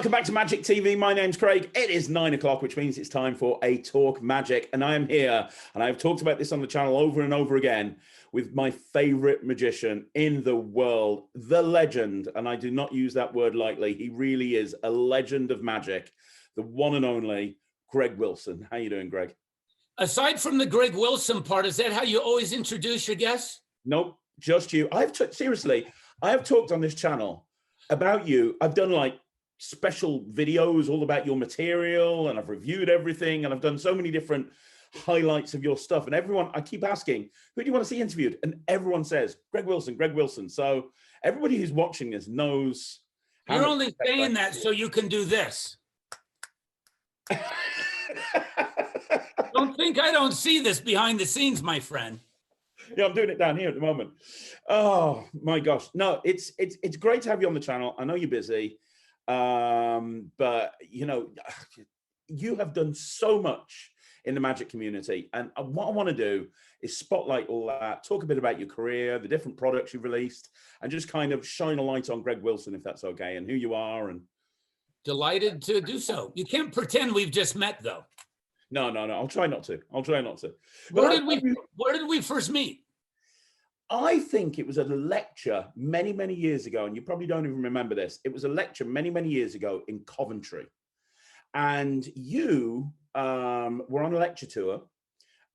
Welcome back to Magic TV. My name's Craig. It is 9 o'clock, which means it's time for a Talk Magic. And I am here, and I've talked about this on the channel over and over again, with my favorite magician in the world, the legend. And I do not use that word lightly. He really is a legend of magic, the one and only Greg Wilson. How you doing, Greg? Aside from the Greg Wilson part, is that how you always introduce your guests? Nope, just you. Seriously, I have talked on this channel about you. I've done like special videos all about your material, and I've reviewed everything, and I've done so many different highlights of your stuff. And everyone, I keep asking, who do you want to see interviewed? And everyone says, Greg Wilson, Greg Wilson. So everybody who's watching this knows. You're only saying that so you can do this. Don't think I don't see this behind the scenes, my friend. Yeah, I'm doing it down here at the moment. Oh my gosh. No, it's great to have you on the channel. I know you're busy. But you know, you have done so much in the magic community, and what I want to do is spotlight all that, talk a bit about your career, the different products you've released, and just kind of shine a light on Greg Wilson, if that's okay, and who you are. And delighted to do so. You can't pretend we've just met, though. No, I'll try not to. Where did we first meet? I think it was at a lecture many, many years ago, and you probably don't even remember this. It was a lecture many, many years ago in Coventry. And you were on a lecture tour,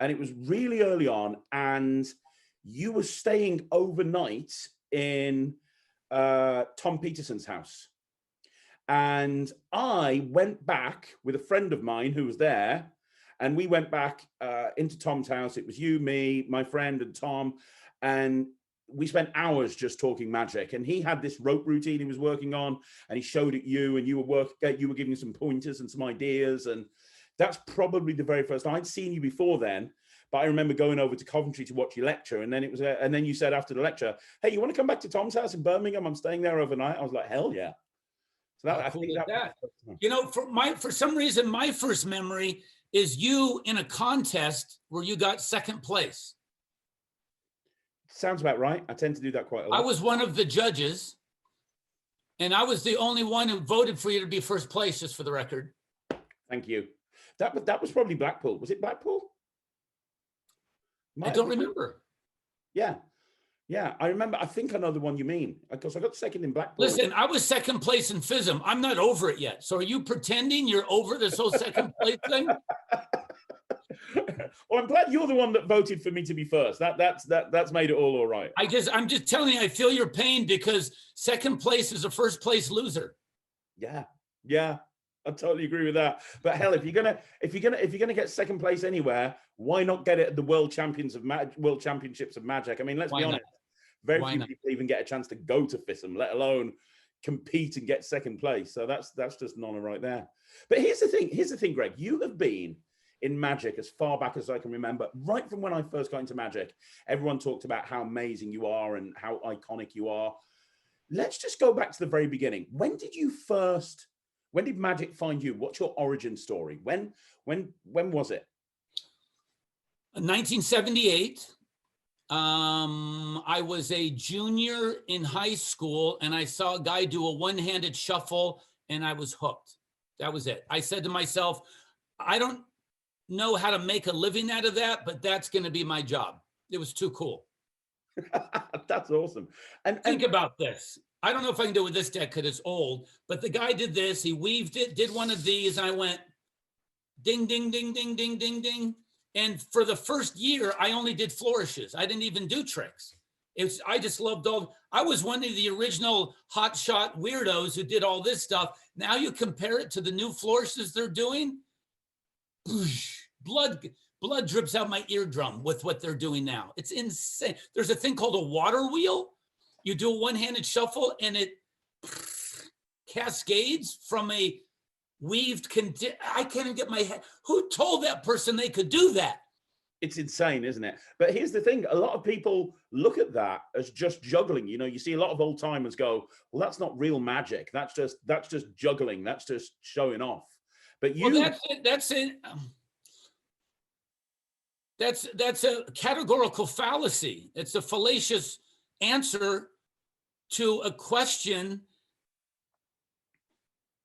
and it was really early on, and you were staying overnight in Tom Peterson's house. And I went back with a friend of mine who was there, and we went back into Tom's house. It was you, me, my friend, and Tom. And we spent hours just talking magic. And he had this rope routine he was working on, and he showed it you, and you were giving some pointers and some ideas. And that's probably the very first time. I'd seen you before then, but I remember going over to Coventry to watch your lecture. And then it was, and then you said after the lecture, "Hey, you want to come back to Tom's house in Birmingham? I'm staying there overnight." I was like, "Hell yeah!" So that, I think that. You know, for some reason, my first memory is you in a contest where you got second place. Sounds about right. I tend to do that quite a lot. I was one of the judges, and I was the only one who voted for you to be first place, just for the record. Thank you. That was probably Blackpool. Was it Blackpool? I don't remember. Yeah. I remember. I think I know the one you mean, because I got second in Blackpool. Listen, I was second place in FISM. I'm not over it yet. So are you pretending you're over this whole second place thing? Well, I'm glad you're the one that voted for me to be first. That's made it all right. I'm just telling you, I feel your pain, because second place is a first place loser. Yeah, I totally agree with that. But hell, if you're gonna get second place anywhere, why not get it at the World Championships of Magic? I mean, let's be honest. Very few people even get a chance to go to FISM, let alone compete and get second place. So that's just an honor right there. But here's the thing, Greg. You have been in magic as far back as I can remember. Right from when I first got into magic, everyone talked about how amazing you are and how iconic you are. Let's just go back to the very beginning. When did magic find you? What's your origin story? When was it? 1978. I was a junior in high school, and I saw a guy do a one-handed shuffle, and I was hooked. That was it. I said to myself, I don't know how to make a living out of that, but that's going to be my job. It was too cool. That's awesome. And think about this. I don't know if I can do it with this deck because it's old, but the guy did this. He weaved it, did one of these, and I went ding, ding, ding, ding, ding, ding, ding. And for the first year, I only did flourishes. I didn't even do tricks. I just loved I was one of the original hotshot weirdos who did all this stuff. Now you compare it to the new flourishes they're doing. Blood drips out my eardrum with what they're doing now. It's insane. There's a thing called a water wheel. You do a one-handed shuffle, and it cascades from a weaved. I can't even get my head. Who told that person they could do that? It's insane, isn't it? But here's the thing. A lot of people look at that as just juggling. You know, you see a lot of old timers go, well, that's not real magic. That's just juggling. That's just showing off. But you... Well, that's a categorical fallacy. It's a fallacious answer to a question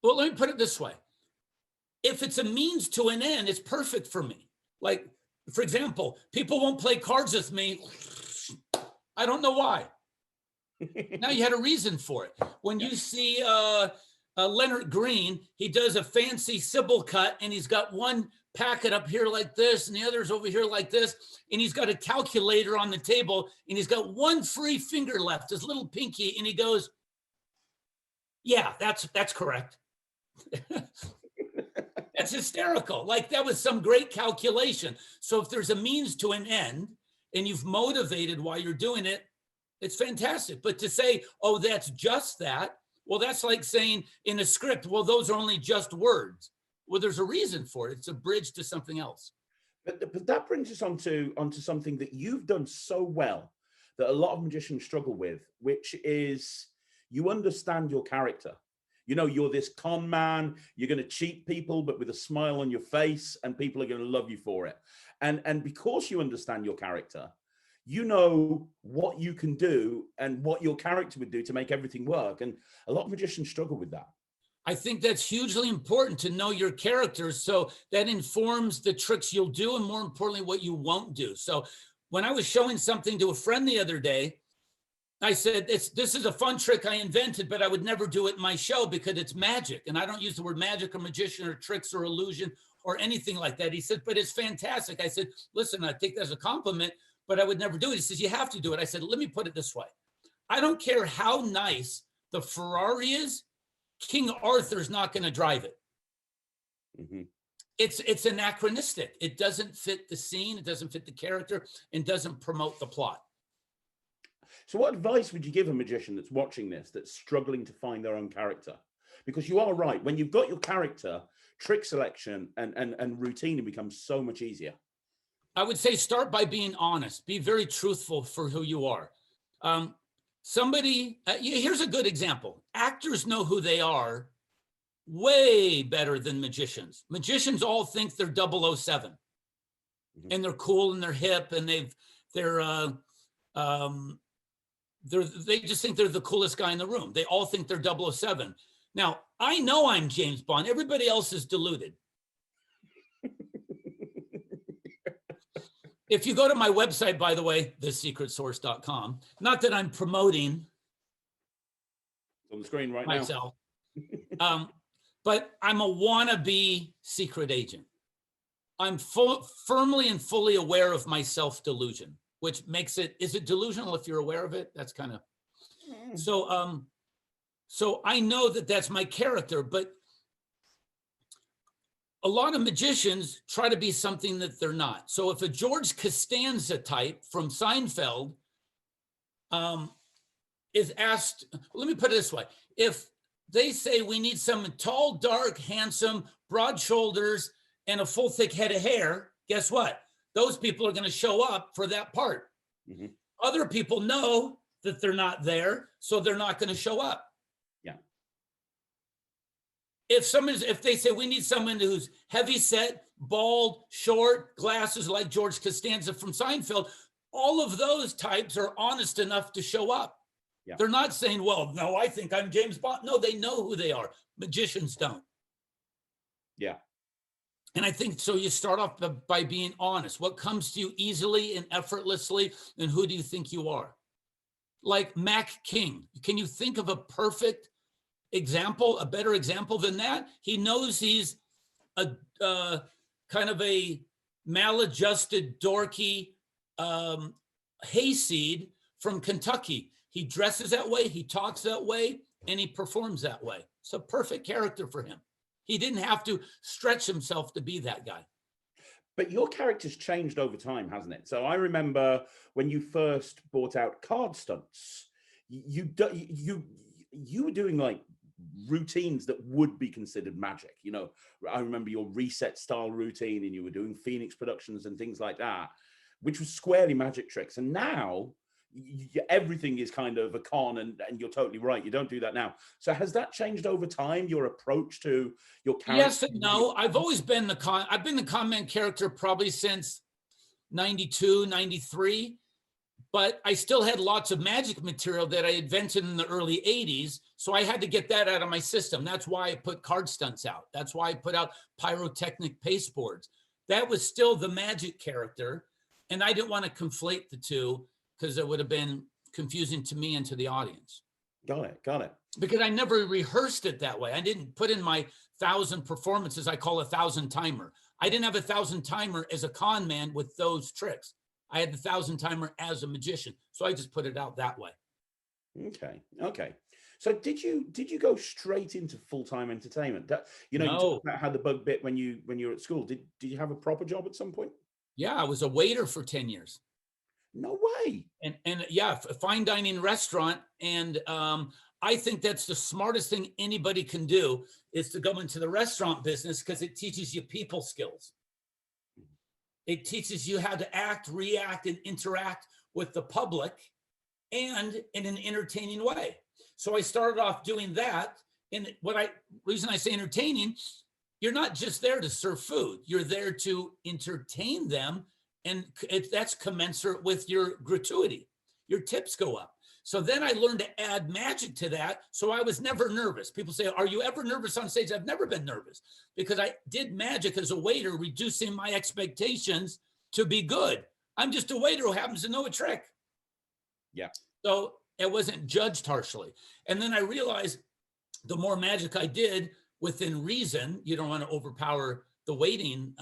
Well, let me put it this way. If it's a means to an end, it's perfect for me. Like, for example, people won't play cards with me. I don't know why. Now you had a reason for it. When you see Leonard Green, he does a fancy Sybil cut, and he's got one packet up here like this, and the other's over here like this, and he's got a calculator on the table, and he's got one free finger left, his little pinky, and he goes, "Yeah, that's correct." That's hysterical. Like, that was some great calculation. So if there's a means to an end and you've motivated why you're doing it, it's fantastic. But to say, oh, that's just that, well, that's like saying in a script, well, those are only just words. Well, there's a reason for it. It's a bridge to something else. But that brings us onto something that you've done so well that a lot of magicians struggle with, which is you understand your character. You know, you're this con man, you're going to cheat people, but with a smile on your face, and people are going to love you for it. And because you understand your character, you know what you can do and what your character would do to make everything work. And a lot of magicians struggle with that. I think that's hugely important to know your characters. So that informs the tricks you'll do, and more importantly, what you won't do. So when I was showing something to a friend the other day, I said, this is a fun trick I invented, but I would never do it in my show because it's magic. And I don't use the word magic or magician or tricks or illusion or anything like that. He said, but it's fantastic. I said, listen, I take that as a compliment, but I would never do it. He says, you have to do it. I said, let me put it this way. I don't care how nice the Ferrari is, King Arthur's not going to drive it. Mm-hmm. It's anachronistic. It doesn't fit the scene. It doesn't fit the character, and doesn't promote the plot. So what advice would you give a magician that's watching this, that's struggling to find their own character? Because you are right. When you've got your character, trick selection and routine becomes so much easier. I would say start by being honest. Be very truthful for who you are. Here's a good example. Actors know who they are way better than magicians. Magicians all think they're 007. Mm-hmm. And they're cool and they're hip and they just think they're the coolest guy in the room. They all think they're 007. Now, I know I'm James Bond. Everybody else is deluded. If you go to my website, by the way, thesecretsource.com, not that I'm promoting on the screen right myself, but I'm a wannabe secret agent. I'm firmly and fully aware of my self-delusion, which makes it, is it delusional if you're aware of it? That's kind of, so I know that that's my character, but a lot of magicians try to be something that they're not. So if a George Costanza type from Seinfeld is asked, let me put it this way. If they say we need someone tall, dark, handsome, broad shoulders, and a full thick head of hair, guess what? Those people are going to show up for that part. Mm-hmm. Other people know that they're not there, so they're not going to show up. Yeah. If they say we need someone who's heavy set, bald, short, glasses like George Costanza from Seinfeld, all of those types are honest enough to show up. Yeah. They're not saying, well, no, I think I'm James Bond. No, they know who they are. Magicians don't. Yeah. And I think so. You start off by being honest. What comes to you easily and effortlessly, and who do you think you are? Like Mac King. Can you think of a perfect example, a better example than that? He knows he's a kind of a maladjusted, dorky hayseed from Kentucky. He dresses that way, he talks that way, and he performs that way. It's a perfect character for him. He didn't have to stretch himself to be that guy. But your character's changed over time, hasn't it? So I remember when you first brought out Card Stunts, you were doing like routines that would be considered magic. You know, I remember your reset style routine, and you were doing Phoenix Productions and things like that, which was squarely magic tricks. And now everything is kind of a con, and you're totally right. You don't do that now. So has that changed over time, your approach to your character? Yes and no. I've always been I've been the con man character probably since 92, 93. but I still had lots of magic material that I invented in the early 80s. So I had to get that out of my system. That's why I put card stunts out. That's why I put out pyrotechnic pasteboards. That was still the magic character. And I didn't want to conflate the two because it would have been confusing to me and to the audience. Got it. Got it. Because I never rehearsed it that way. I didn't put in my 1,000 performances. I call 1,000 timer. I didn't have 1,000 timer as a con man with those tricks. I had the 1,000 timer as a magician. So I just put it out that way. Okay. Okay. So did you go straight into full-time entertainment? That, you know, No. you talked about how the bug bit when you were at school. Did you have a proper job at some point? Yeah, I was a waiter for 10 years. No way. And yeah, a fine dining restaurant. And I think that's the smartest thing anybody can do is to go into the restaurant business because it teaches you people skills. It teaches you how to act, react, and interact with the public and in an entertaining way. So I started off doing that. And reason I say entertaining, you're not just there to serve food. You're there to entertain them. And that's commensurate with your gratuity. Your tips go up. So then I learned to add magic to that. So I was never nervous. People say, are you ever nervous on stage? I've never been nervous because I did magic as a waiter, reducing my expectations to be good. I'm just a waiter who happens to know a trick. Yeah. So it wasn't judged harshly. And then I realized the more magic I did within reason, you don't want to overpower the waiting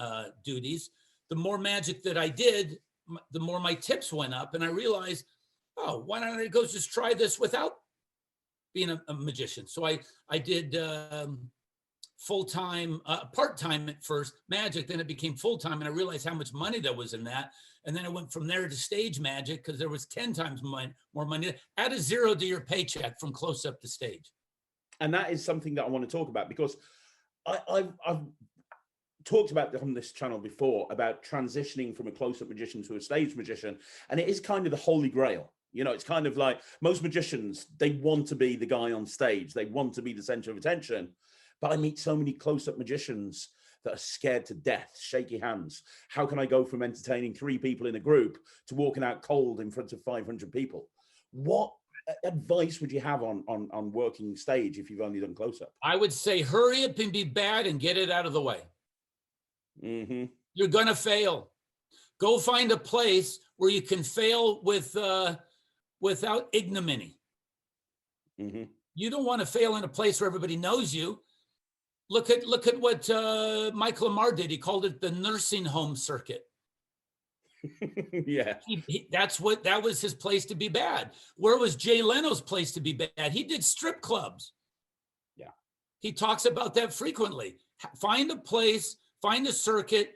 duties. The more magic that I did, the more my tips went up. And I realized, oh, why don't I go just try this without being a magician? So I did full-time, part-time at first, magic, then it became full-time. And I realized how much money there was in that. And then I went from there to stage magic because there was 10 times more money. Add a zero to your paycheck from close up to stage. And that is something that I want to talk about because I've talked about on this channel before about transitioning from a close-up magician to a stage magician. And it is kind of the holy grail. You know, it's kind of like most magicians, they want to be the guy on stage. They want to be the center of attention. But I meet so many close-up magicians that are scared to death, shaky hands. How can I go from entertaining 3 people in a group to walking out cold in front of 500 people? What advice would you have on working stage if you've only done close-up? I would say hurry up and be bad and get it out of the way. Mm-hmm. You're going to fail. Go find a place where you can fail without ignominy. Mm-hmm. You don't want to fail in a place where everybody knows you. Look at what Michael Lamar did. He called it the nursing home circuit. Yeah. That was his place to be bad. Where was Jay Leno's place to be bad? He did strip clubs. Yeah. He talks about that frequently. Find a place, find a circuit,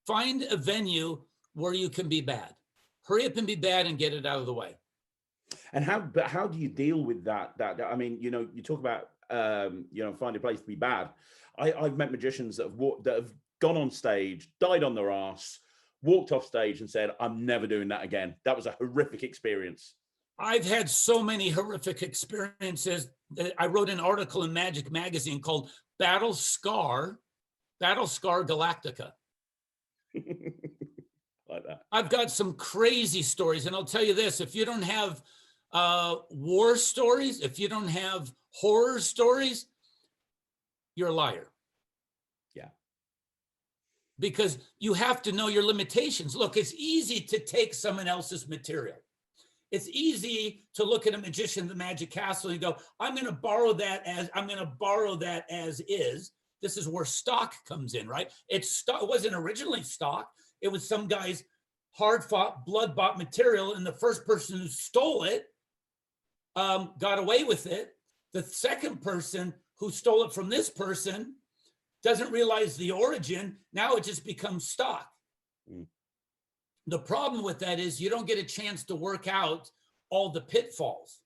find a venue where you can be bad. Hurry up and be bad and get it out of the way. And how do you deal with that? I mean, you know, you talk about find a place to be bad. I've met magicians that have gone on stage, died on their ass, walked off stage and said, I'm never doing that again. That was a horrific experience. I've had so many horrific experiences. I wrote an article in Magic Magazine called Battle Scar Galactica. Like that. I've got some crazy stories, and I'll tell you this, if you don't have war stories, if you don't have horror stories, you're a liar. Yeah. Because you have to know your limitations. Look, it's easy to take someone else's material. It's easy to look at a magician, the Magic Castle, and go, I'm going to borrow that as is. This is where stock comes in, right? It wasn't originally stock. It was some guy's hard-fought, blood-bought material, and the first person who stole it got away with it. The second person who stole it from this person doesn't realize the origin. Now it just becomes stock. Mm. The problem with that is you don't get a chance to work out all the pitfalls.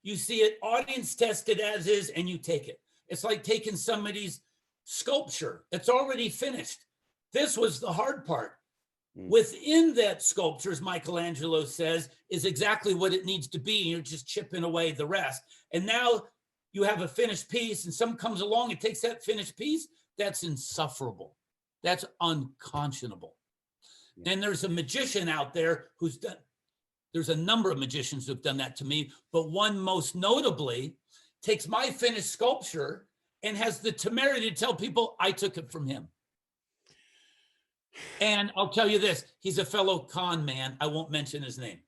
You see it audience tested as is, and you take it. It's like taking somebody's sculpture. It's already finished. This was the hard part. Mm. Within that sculpture, as Michelangelo says, is exactly what it needs to be. You're just chipping away the rest. And now you have a finished piece, and someone comes along and takes that finished piece. That's insufferable. That's unconscionable. Yeah. And there's a magician out there who's done. There's a number of magicians who've done that to me, but one most notably takes my finished sculpture and has the temerity to tell people I took it from him. And I'll tell you this, he's a fellow con man. I won't mention his name.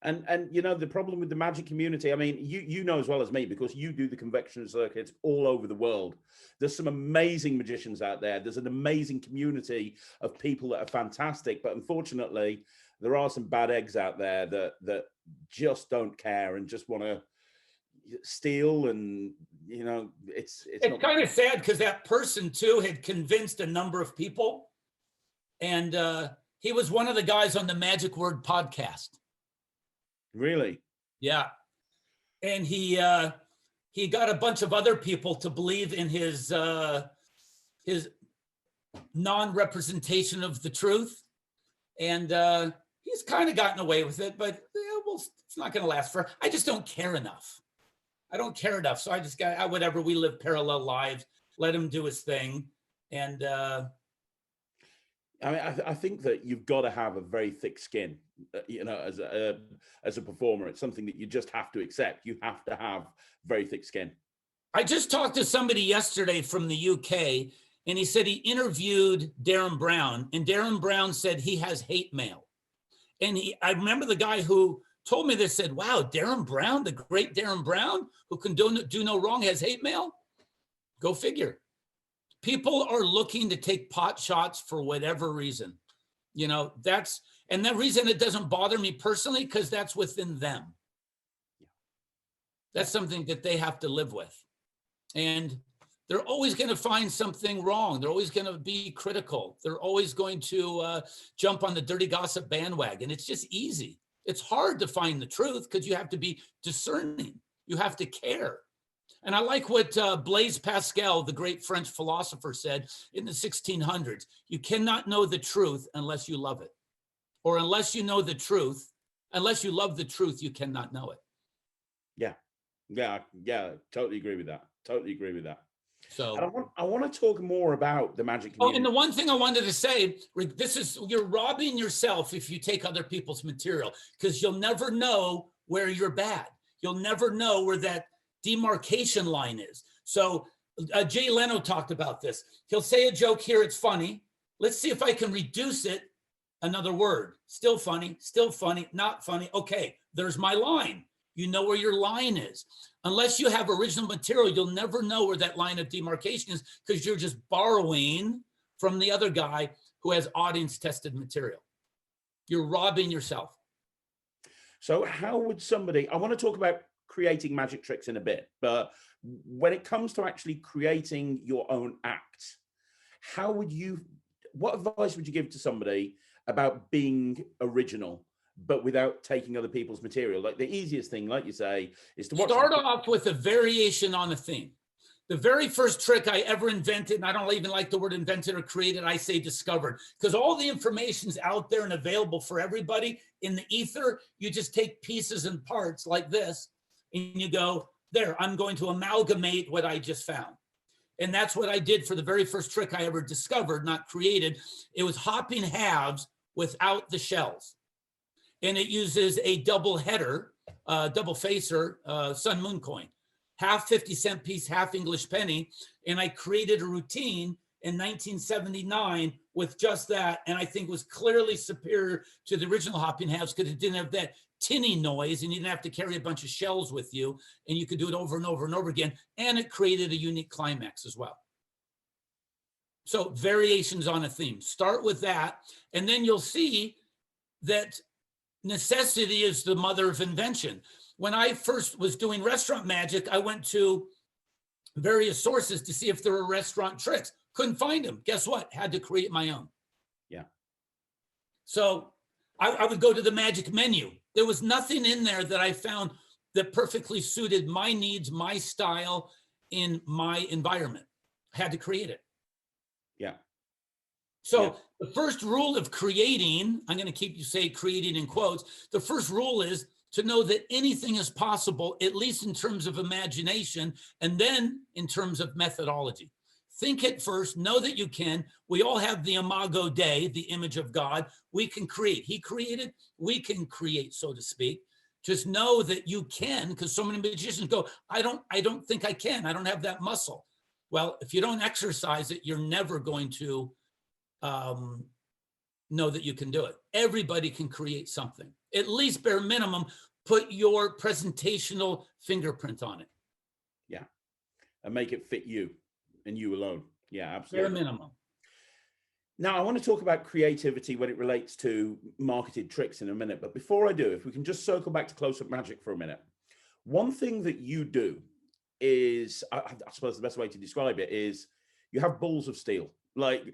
And you know, the problem with the magic community, I mean, you know as well as me, because you do the convention circuits all over the world. There's some amazing magicians out there. There's an amazing community of people that are fantastic, but unfortunately, there are some bad eggs out there that just don't care and just want to steal. And you know, it's kind of sad, because that person too had convinced a number of people, and he was one of the guys on the Magic Word podcast. Really? Yeah. And he got a bunch of other people to believe in his non-representation of the truth. And he's kind of gotten away with it, but yeah, well, it's not going to last forever. I just don't care enough. I don't care enough. So I just got, whatever, we live parallel lives, let him do his thing. And I mean, I think that you've got to have a very thick skin, you know, as a performer. It's something that you just have to accept. You have to have very thick skin. I just talked to somebody yesterday from the UK, and he said he interviewed Darren Brown, and Darren Brown said he has hate mail. And I remember the guy who told me this said, wow, Darren Brown, the great Darren Brown, who can do no wrong, has hate mail? Go figure. People are looking to take pot shots for whatever reason. You know, and the reason it doesn't bother me personally, because that's within them. That's something that they have to live with. And they're always going to find something wrong. They're always going to be critical. They're always going to jump on the dirty gossip bandwagon. It's just easy. It's hard to find the truth because you have to be discerning. You have to care. And I like what Blaise Pascal, the great French philosopher, said in the 1600s. You cannot know the truth unless you love it. Or unless you know the truth, unless you love the truth, you cannot know it. Yeah, totally agree with that. Totally agree with that. So and I want to talk more about the magic community. Oh, and the one thing I wanted to say, you're robbing yourself if you take other people's material, because you'll never know where you're bad. You'll never know where that demarcation line is. So Jay Leno talked about this. He'll say a joke here, it's funny. Let's see if I can reduce it another word. Still funny, not funny. Okay, there's my line. You know where your line is. Unless you have original material, you'll never know where that line of demarcation is, because you're just borrowing from the other guy who has audience tested material. You're robbing yourself. So how would somebody, I want to talk about creating magic tricks in a bit, but when it comes to actually creating your own act, what advice would you give to somebody about being original, but without taking other people's material? Like, the easiest thing, like you say, is to start off with a variation on a theme. The very first trick I ever invented, and I don't even like the word invented or created, I say discovered, because all the information's out there and available for everybody in the ether. You just take pieces and parts like this, and you go, there, I'm going to amalgamate what I just found. And that's what I did for the very first trick I ever discovered, not created. It was hopping halves without the shells. And it uses a double header, double facer, sun moon coin, half 50-cent piece, half English penny. And I created a routine in 1979 with just that. And I think was clearly superior to the original hopping halves, because it didn't have that tinny noise and you didn't have to carry a bunch of shells with you, and you could do it over and over and over again. And it created a unique climax as well. So variations on a theme, start with that. And then you'll see that necessity is the mother of invention. When I first was doing restaurant magic, I went to various sources to see if there were restaurant tricks. Couldn't find them. Guess what? Had to create my own. Yeah. So I would go to the magic menu. There was nothing in there that I found that perfectly suited my needs, my style, in my environment. I had to create it. Yeah. So the first rule of creating, I'm going to keep you say creating in quotes. The first rule is to know that anything is possible, at least in terms of imagination, and then in terms of methodology. think it first, know that you can. We all have the imago Dei, the image of God. We can create. He created, we can create, so to speak. Just know that you can, because so many magicians go, I don't think I can. I don't have that muscle. Well, if you don't exercise it, you're never going to know that you can do it. Everybody can create something. At least bare minimum, put your presentational fingerprint on it. Yeah. And make it fit you and you alone. Yeah, absolutely. Bare minimum. Now, I want to talk about creativity when it relates to marketed tricks in a minute. But before I do, if we can just circle back to close-up magic for a minute. One thing that you do is, I suppose the best way to describe it is you have balls of steel. Like,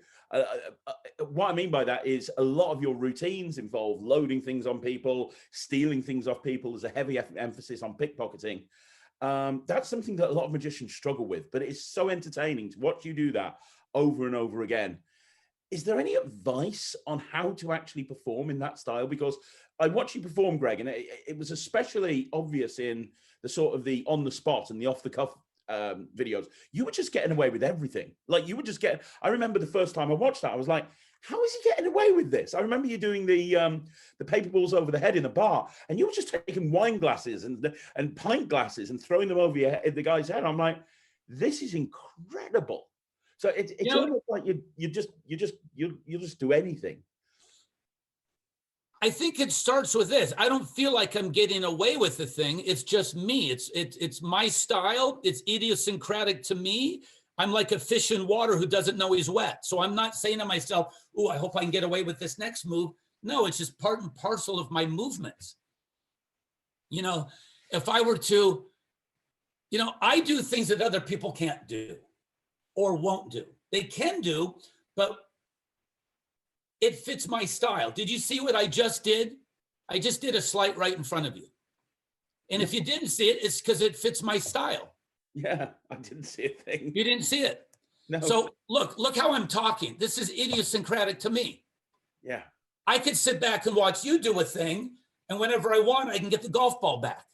what I mean by that is a lot of your routines involve loading things on people, stealing things off people. There's a heavy emphasis on pickpocketing. That's something that a lot of magicians struggle with, but it's so entertaining to watch you do that over and over again. Is there any advice on how to actually perform in that style? Because I watched you perform, Greg, and it was especially obvious in the sort of the on the spot and the off the cuff videos. You were just getting away with everything. Like you were just getting, I remember the first time I watched that, I was like, how is he getting away with this? I remember you doing the paper balls over the head in the bar, and you were just taking wine glasses and pint glasses and throwing them over the guy's head. I'm like, this is incredible. So it's almost like you just do anything. I think it starts with this. I don't feel like I'm getting away with the thing. It's just me. It's my style. It's idiosyncratic to me. I'm like a fish in water who doesn't know he's wet. So I'm not saying to myself, oh, I hope I can get away with this next move. No, it's just part and parcel of my movements. You know, if I were to, you know, I do things that other people can't do or won't do. They can do, but it fits my style. Did you see what I just did? I just did a slight right in front of you. And if you didn't see it, it's because it fits my style. Yeah, I didn't see a thing. You didn't see it. No. So look how I'm talking. This is idiosyncratic to me. Yeah. I could sit back and watch you do a thing, and whenever I want, I can get the golf ball back.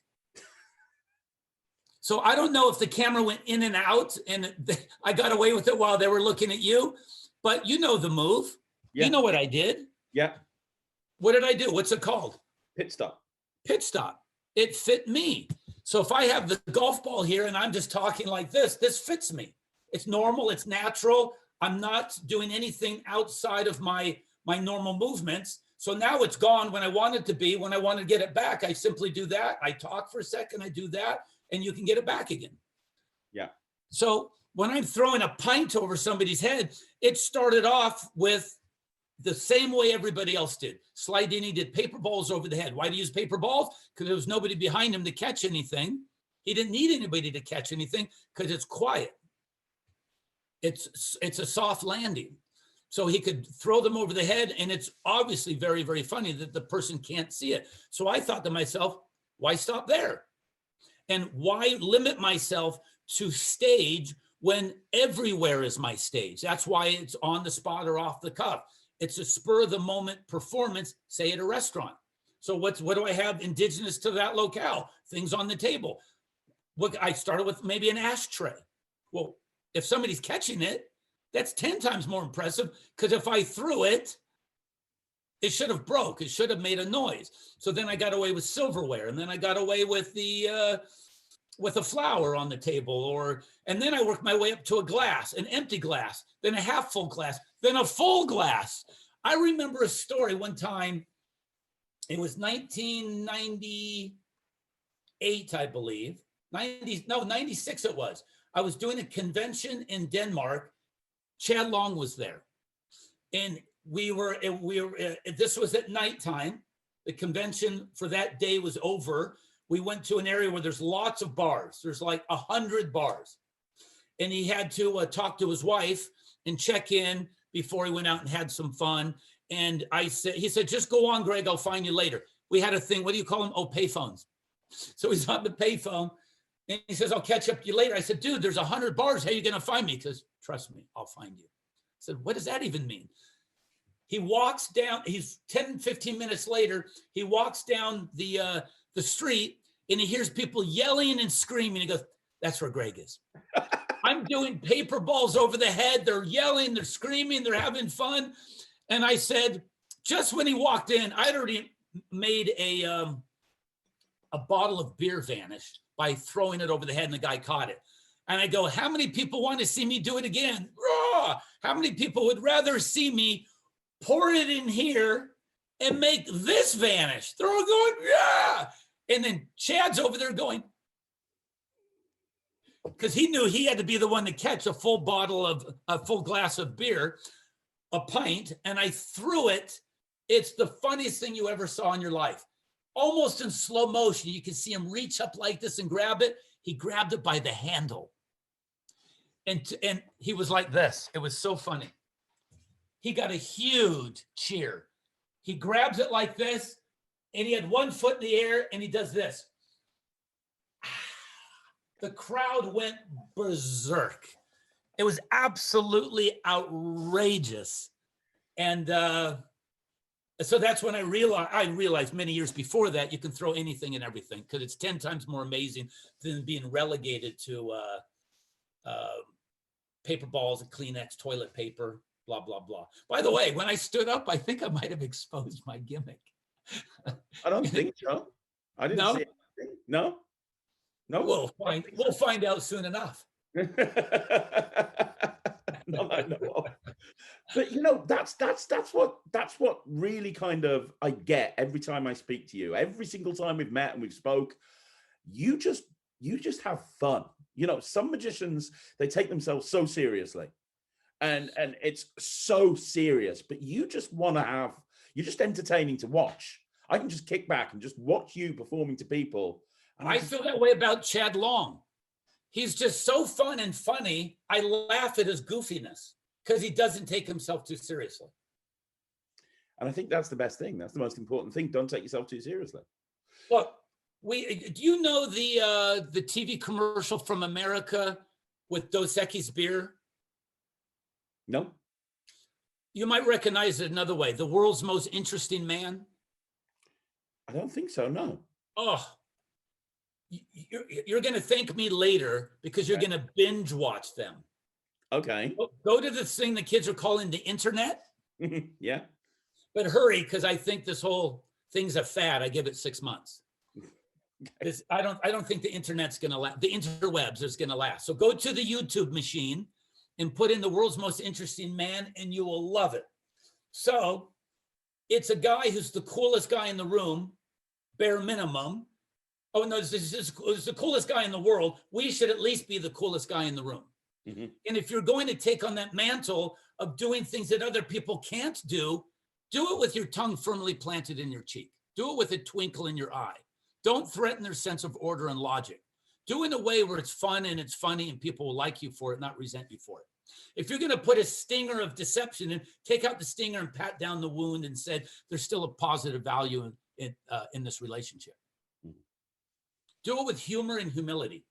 So I don't know if the camera went in and out and I got away with it while they were looking at you, but you know the move. Yeah. You know what I did. Yeah. What did I do? What's it called? Pit stop. Pit stop. It fit me. So if I have the golf ball here and I'm just talking like this fits me. It's normal. It's natural. I'm not doing anything outside of my normal movements. So now it's gone when I want it to be. When I want to get it back, I simply do that. I talk for a second. I do that. And you can get it back again. Yeah. So when I'm throwing a pint over somebody's head, it started off with the same way everybody else did. Sly Dini did paper balls over the head. Why do you use paper balls? Because there was nobody behind him to catch anything. He didn't need anybody to catch anything because it's quiet. It's a soft landing. So he could throw them over the head, and it's obviously very, very funny that the person can't see it. So I thought to myself, why stop there? And why limit myself to stage when everywhere is my stage? That's why it's on the spot or off the cuff. It's a spur of the moment performance, say at a restaurant. So what do I have indigenous to that locale? Things on the table. What I started with maybe an ashtray. Well, if somebody's catching it, that's 10 times more impressive, because if I threw it, it should have broke. It should have made a noise. So then I got away with silverware, and then I got away with with a flower on the table, and then I worked my way up to a glass, an empty glass, then a half full glass, then a full glass. I remember a story one time. It was 1998, I believe. 96 it was. I was doing a convention in Denmark. Chad Long was there, and we were this was at nighttime. The convention for that day was over. We went to an area where there's lots of bars. There's like 100 bars. And he had to talk to his wife and check in before he went out and had some fun. And he said, just go on, Greg, I'll find you later. We had a thing, what do you call them? Oh, payphones. So he's on the payphone and he says, I'll catch up to you later. I said, dude, there's 100 bars. How are you going to find me? Because trust me, I'll find you. I said, what does that even mean? He walks down, he's 10, 15 minutes later, he walks down the street and he hears people yelling and screaming. He goes, that's where Greg is. I'm doing paper balls over the head. They're yelling, they're screaming, they're having fun. And I said, just when he walked in, I'd already made a bottle of beer vanish by throwing it over the head, and the guy caught it. And I go, how many people want to see me do it again? Raw! How many people would rather see me pour it in here and make this vanish? They're all going, yeah! And then Chad's over there going, because he knew he had to be the one to catch a full glass of beer, a pint, and I threw it. It's the funniest thing you ever saw in your life. Almost in slow motion, you can see him reach up like this and grab it. He grabbed it by the handle. And he was like this. It was so funny. He got a huge cheer. He grabs it like this, and he had one foot in the air, and he does this. The crowd went berserk. It was absolutely outrageous. And so that's when I realized many years before that, you can throw anything and everything, because it's 10 times more amazing than being relegated to paper balls and Kleenex, toilet paper, blah, blah, blah. By the way, when I stood up, I think I might have exposed my gimmick. I don't think so. I didn't see anything. No? No? We'll find out soon enough. No, I know. But you know, that's what really kind of I get every time I speak to you. Every single time we've met and we've spoke, you just have fun. You know, some magicians, they take themselves so seriously, and it's so serious, but you just want to have, you're just entertaining to watch. I can just kick back and just watch you performing to people. And I feel that way about Chad Long. He's just so fun and funny. I laugh at his goofiness because he doesn't take himself too seriously. And I think that's the best thing. That's the most important thing. Don't take yourself too seriously. Look, do you know the TV commercial from America with Dos Equis beer? No. You might recognize it another way. The world's most interesting man. I don't think so. No. Oh, you're going to thank me later because you're going to binge watch them. Okay. Go to this thing the kids are calling the internet. Yeah. But hurry, because I think this whole thing's a fad. I give it 6 months. I don't think the internet's going to last. The interwebs is going to last. So go to the YouTube machine and put in the world's most interesting man, and you will love it. So it's a guy who's the coolest guy in the room, bare minimum. Oh, no, it's the coolest guy in the world. We should at least be the coolest guy in the room. Mm-hmm. And if you're going to take on that mantle of doing things that other people can't do it with your tongue firmly planted in your cheek. Do it with a twinkle in your eye. Don't threaten their sense of order and logic. Do it in a way where it's fun and it's funny and people will like you for it, not resent you for it. If you're going to put a stinger of deception and take out the stinger and pat down the wound and said, there's still a positive value in this relationship. Mm-hmm. Do it with humor and humility.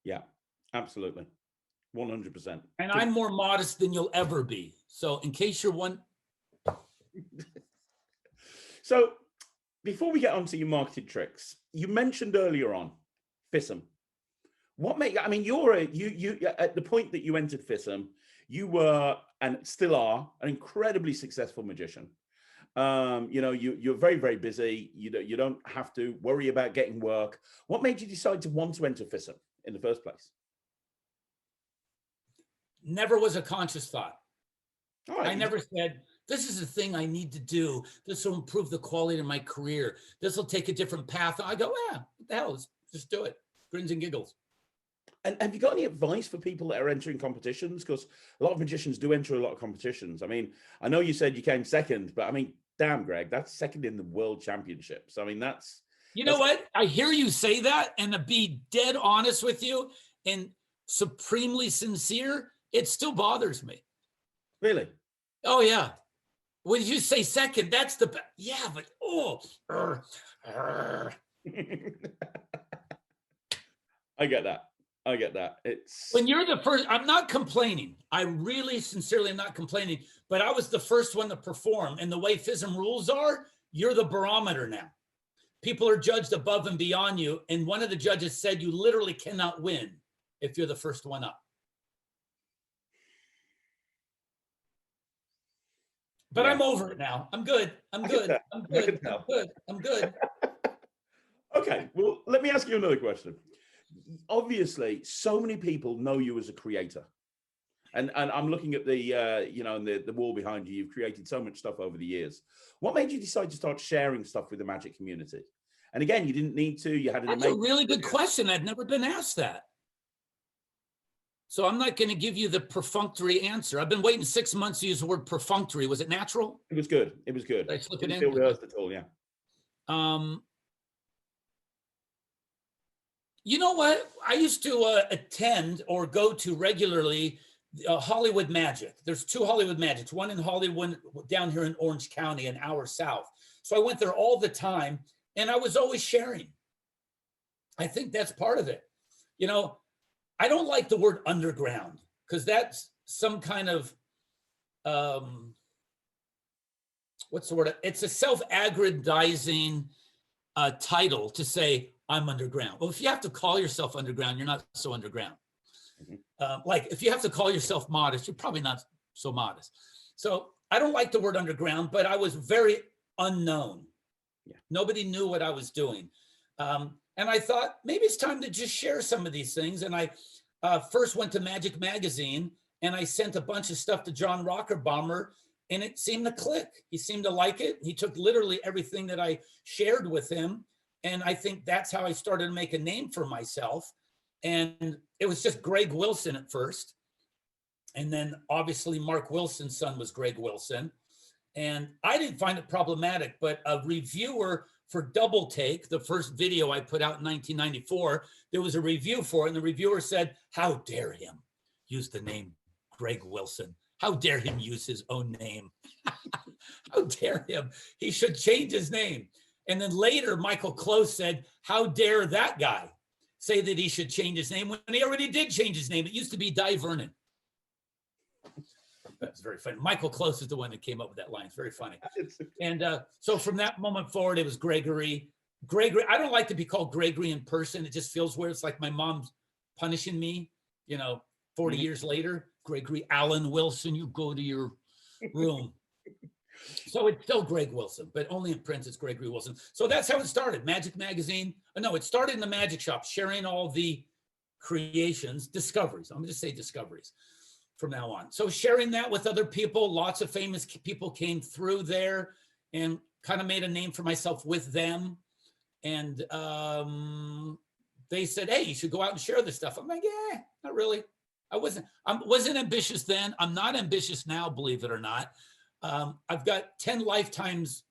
Yeah, absolutely. 100%. And I'm more modest than you'll ever be. So in case you're one. So before we get on to your marketing tricks, you mentioned earlier on FISM. What made, I mean, you at the point that you entered FISM, you were, and still are, an incredibly successful magician. You know, you're very, very busy. You don't have to worry about getting work. What made you decide to want to enter FISM in the first place? Never was a conscious thought. All right. I never said, this is the thing I need to do. This will improve the quality of my career. This will take a different path. I go, yeah, what the hell? Let's just do it. Grins and giggles. And have you got any advice for people that are entering competitions? Because a lot of magicians do enter a lot of competitions. I mean, I know you said you came second, but I mean, damn, Greg, that's second in the world championships. I mean, that's... You know what? I hear you say that, and to be dead honest with you and supremely sincere, it still bothers me. Really? Oh, yeah. When you say second, that's the... Yeah, but... I get that. I get that. It's when you're the first. I'm not complaining. I really sincerely am not complaining, but I was the first one to perform. And the way FISM rules are, you're the barometer now. People are judged above and beyond you. And one of the judges said you literally cannot win if you're the first one up. But yeah. I'm over it now. I'm good. I'm good. I'm good. I'm good. I'm good. Okay, well, let me ask you another question. Obviously, so many people know you as a creator. And I'm looking at the, you know, the wall behind you. You've created so much stuff over the years. What made you decide to start sharing stuff with the magic community? And again, you didn't need to. You had an That's a really good question. I've never been asked that. So I'm not going to give you the perfunctory answer. I've been waiting 6 months to use the word perfunctory. Was it natural? It was good. It was good. Did I slip it in? Didn't feel rehearsed at all, yeah. You know what? I used to attend or go to regularly Hollywood Magic. There's 2 Hollywood Magics, one in Hollywood, down here in Orange County, an hour south. So I went there all the time, and I was always sharing. I think that's part of it. You know, I don't like the word underground because that's some kind of, what's the word? It's a self-aggrandizing title to say, I'm underground. Well, if you have to call yourself underground, you're not so underground. Like if you have to call yourself modest, you're probably not so modest. So I don't like the word underground, but I was very unknown. Yeah. Nobody knew what I was doing. And I thought maybe it's time to just share some of these things. And I first went to Magic Magazine and I sent a bunch of stuff to John Rockerbomber, and it seemed to click. He seemed to like it. He took literally everything that I shared with him. And I think that's how I started to make a name for myself. And it was just Greg Wilson at first. And then obviously Mark Wilson's son was Greg Wilson. And I didn't find it problematic, but a reviewer for Double Take, the first video I put out in 1994, there was a review for it. And the reviewer said, how dare him use the name Greg Wilson? How dare him use his own name? How dare him? He should change his name. And then later, Michael Close said, how dare that guy say that he should change his name when he already did change his name? It used to be Di Vernon. That's very funny. Michael Close is the one that came up with that line. It's very funny. And so from that moment forward, it was Gregory. Gregory, I don't like to be called Gregory in person. It just feels weird. It's like my mom's punishing me, you know, 40 years later. Gregory Allen Wilson, you go to your room. So it's still Greg Wilson, but only in print it's Gregory Wilson. So that's how it started. Magic Magazine. No, it started in the magic shop, sharing all the creations, discoveries. I'm going to say discoveries from now on. So sharing that with other people, lots of famous people came through there and kind of made a name for myself with them. And they said, hey, you should go out and share this stuff. I'm like, yeah, not really. I wasn't ambitious then. I'm not ambitious now, believe it or not. I've got 10 lifetimes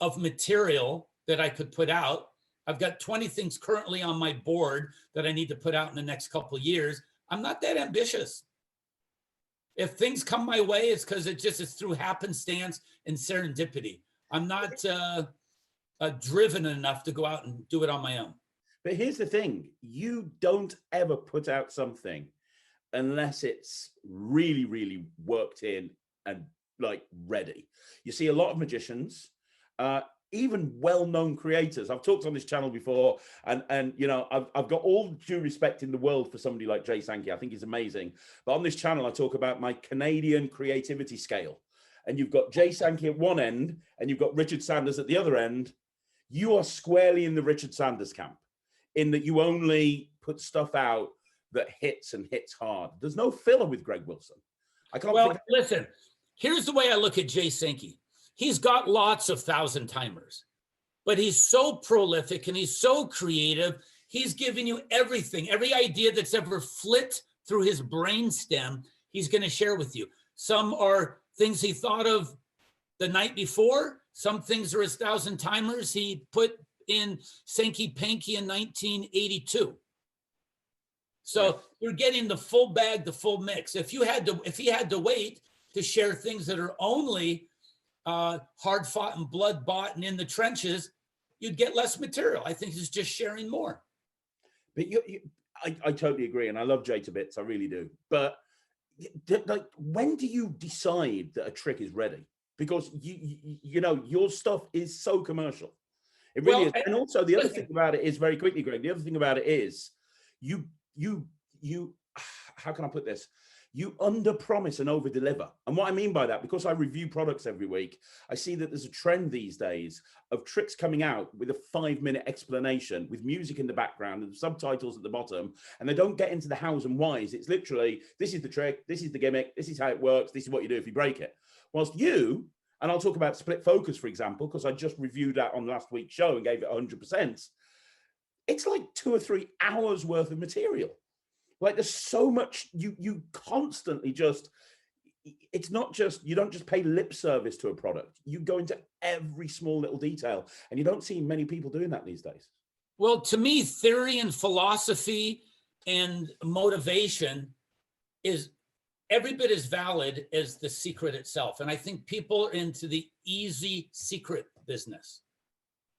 of material that I could put out. I've got 20 things currently on my board that I need to put out in the next couple of years. I'm not that ambitious. If things come my way, it's because it's through happenstance and serendipity. I'm not driven enough to go out and do it on my own. But here's the thing. You don't ever put out something unless it's really, really worked in and like ready. You see a lot of magicians, even well-known creators. I've talked on this channel before, and you know, I've got all due respect in the world for somebody like Jay Sethy. I think he's amazing. But on this channel, I talk about my Canadian creativity scale. And you've got Jay Sethy at one end, and you've got Richard Sanders at the other end. You are squarely in the Richard Sanders camp, in that you only put stuff out that hits and hits hard. There's no filler with Greg Wilson. I can't. Well, listen. Here's the way I look at Jay Sethy. He's got lots of 1,000-timers, but he's so prolific and he's so creative. He's giving you everything, every idea that's ever flipped through his brainstem, he's going to share with you. Some are things he thought of the night before. Some things are his 1,000-timers he put in Sankey Panky in 1982. So you're getting the full bag, the full mix. If he had to wait to share things that are only hard fought and blood bought and in the trenches, you'd get less material. I think he's just sharing more. But I totally agree, and I love Jay to bits. I really do. But like, when do you decide that a trick is ready? Because you know your stuff is so commercial. It really is. And also the other thing about it is, very quickly, Greg. The other thing about it is, you how can I put this? You under promise and over deliver. And what I mean by that, because I review products every week, I see that there's a trend these days of tricks coming out with a 5-minute explanation with music in the background and subtitles at the bottom. And they don't get into the hows and whys. It's literally, this is the trick, this is the gimmick, this is how it works, this is what you do if you break it. Whilst you, and I'll talk about split focus, for example, because I just reviewed that on last week's show and gave it 100%. It's like 2 or 3 hours worth of material. Like there's so much, you constantly just, it's not just, you don't just pay lip service to a product. You go into every small little detail, and you don't see many people doing that these days. Well, to me, theory and philosophy and motivation is every bit as valid as the secret itself. And I think people are into the easy secret business.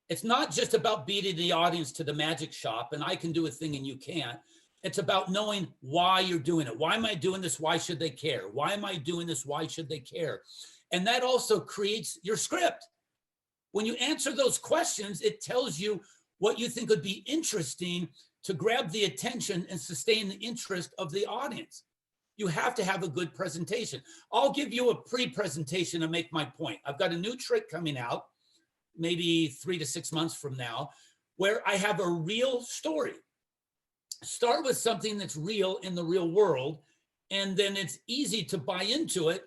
It's not just about beating the audience to the magic shop and I can do a thing and you can't. It's about knowing why you're doing it. Why am I doing this? Why should they care? Why am I doing this? Why should they care? And that also creates your script. When you answer those questions, it tells you what you think would be interesting to grab the attention and sustain the interest of the audience. You have to have a good presentation. I'll give you a pre-presentation to make my point. I've got a new trick coming out, maybe 3 to 6 months from now, where I have a real story. Start with something that's real in the real world, and then it's easy to buy into it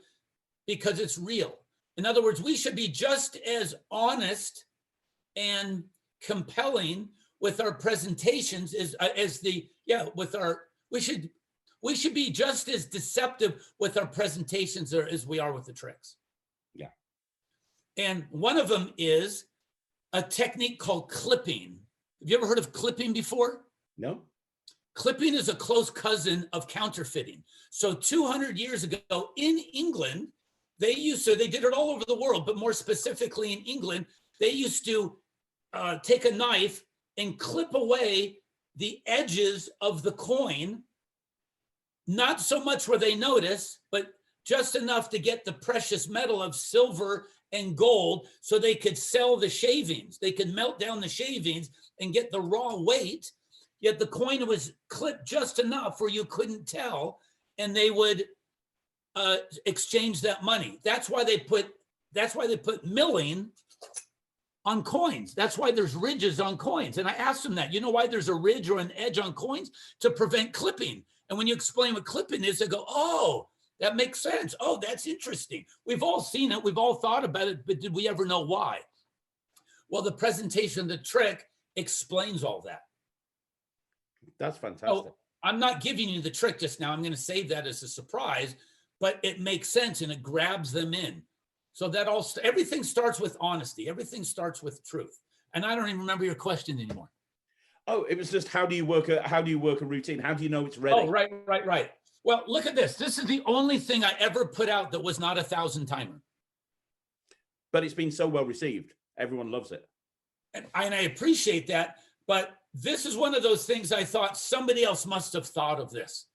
because it's real. In other words, we should be just as honest and compelling with our presentations we should be just as deceptive with our presentations as we are with the tricks. Yeah. And one of them is a technique called clipping. Have you ever heard of clipping before? No. Clipping is a close cousin of counterfeiting. So 200 years ago in England, they did it all over the world, but more specifically in England, they used to take a knife and clip away the edges of the coin, not so much where they notice, but just enough to get the precious metal of silver and gold so they could sell the shavings. They could melt down the shavings and get the raw weight, yet the coin was clipped just enough where you couldn't tell, and they would exchange that money. That's why they put milling on coins. That's why there's ridges on coins. And I asked them that, you know why there's a ridge or an edge on coins? To prevent clipping. And when you explain what clipping is, they go, oh, that makes sense. Oh, that's interesting. We've all seen it. We've all thought about it, but did we ever know why? Well, the presentation of the trick explains all that. That's fantastic. So I'm not giving you the trick just now. I'm going to save that as a surprise, but it makes sense and it grabs them in. So that everything starts with honesty. Everything starts with truth. And I don't even remember your question anymore. Oh, it was just how do you work a routine? How do you know it's ready? Oh, right. Well, look at this. This is the only thing I ever put out that was not a 1,000 timer. But it's been so well received. Everyone loves it. And I appreciate that. But this is one of those things I thought somebody else must have thought of this.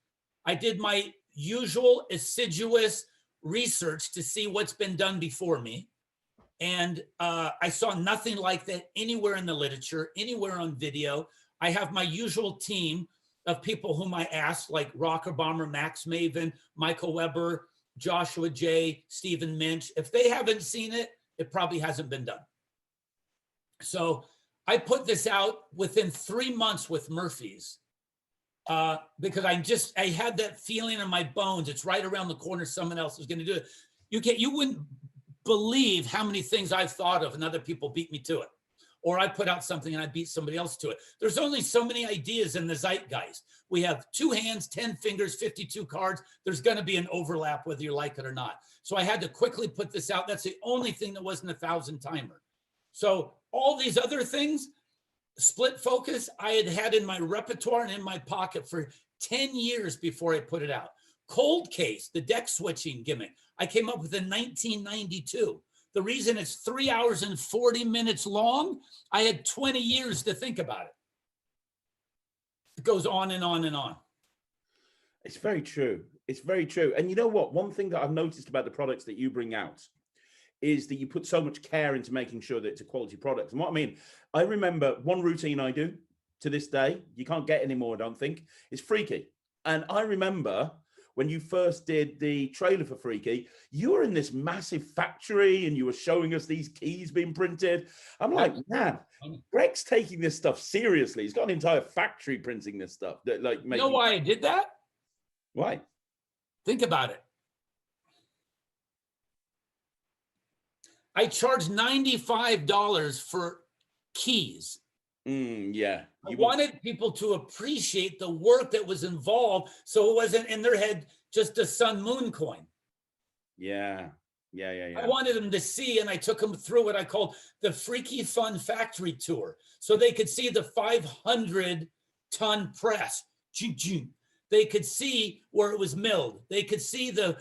I did my usual assiduous research to see what's been done before me. And I saw nothing like that anywhere in the literature, anywhere on video. I have my usual team of people whom I asked, like Rocker Bomber, Max Maven, Michael Weber, Joshua J, Stephen Minch. If they haven't seen it, it probably hasn't been done. So I put this out within 3 months with Murphy's because I had that feeling in my bones. It's right around the corner. Someone else is going to do it. You wouldn't believe how many things I've thought of and other people beat me to it. Or I put out something and I beat somebody else to it. There's only so many ideas in the zeitgeist. We have 2 hands, 10 fingers, 52 cards. There's going to be an overlap whether you like it or not. So I had to quickly put this out. That's the only thing that wasn't a 1,000 timer. So all these other things, split focus, I had in my repertoire and in my pocket for 10 years before I put it out. Cold case, the deck switching gimmick, I came up with in 1992. The reason it's 3 hours and 40 minutes long, I had 20 years to think about it. It goes on and on and on. It's very true. It's very true. And you know what? One thing that I've noticed about the products that you bring out is that you put so much care into making sure that it's a quality product. And what I mean, I remember one routine I do to this day, you can't get anymore, I don't think, is freaky. And I remember when you first did the trailer for Freaky, you were in this massive factory and you were showing us these keys being printed. I'm like, man, Greg's taking this stuff seriously. He's got an entire factory printing this stuff. That, like, you know why I did that? Why? Think about it. I charged $95 for keys. Yeah. I wanted people to appreciate the work that was involved, so it wasn't in their head just a sun moon coin. Yeah. I wanted them to see, and I took them through what I called the Freaky Fun Factory Tour, so they could see the 500-ton press. They could see where it was milled. They could see the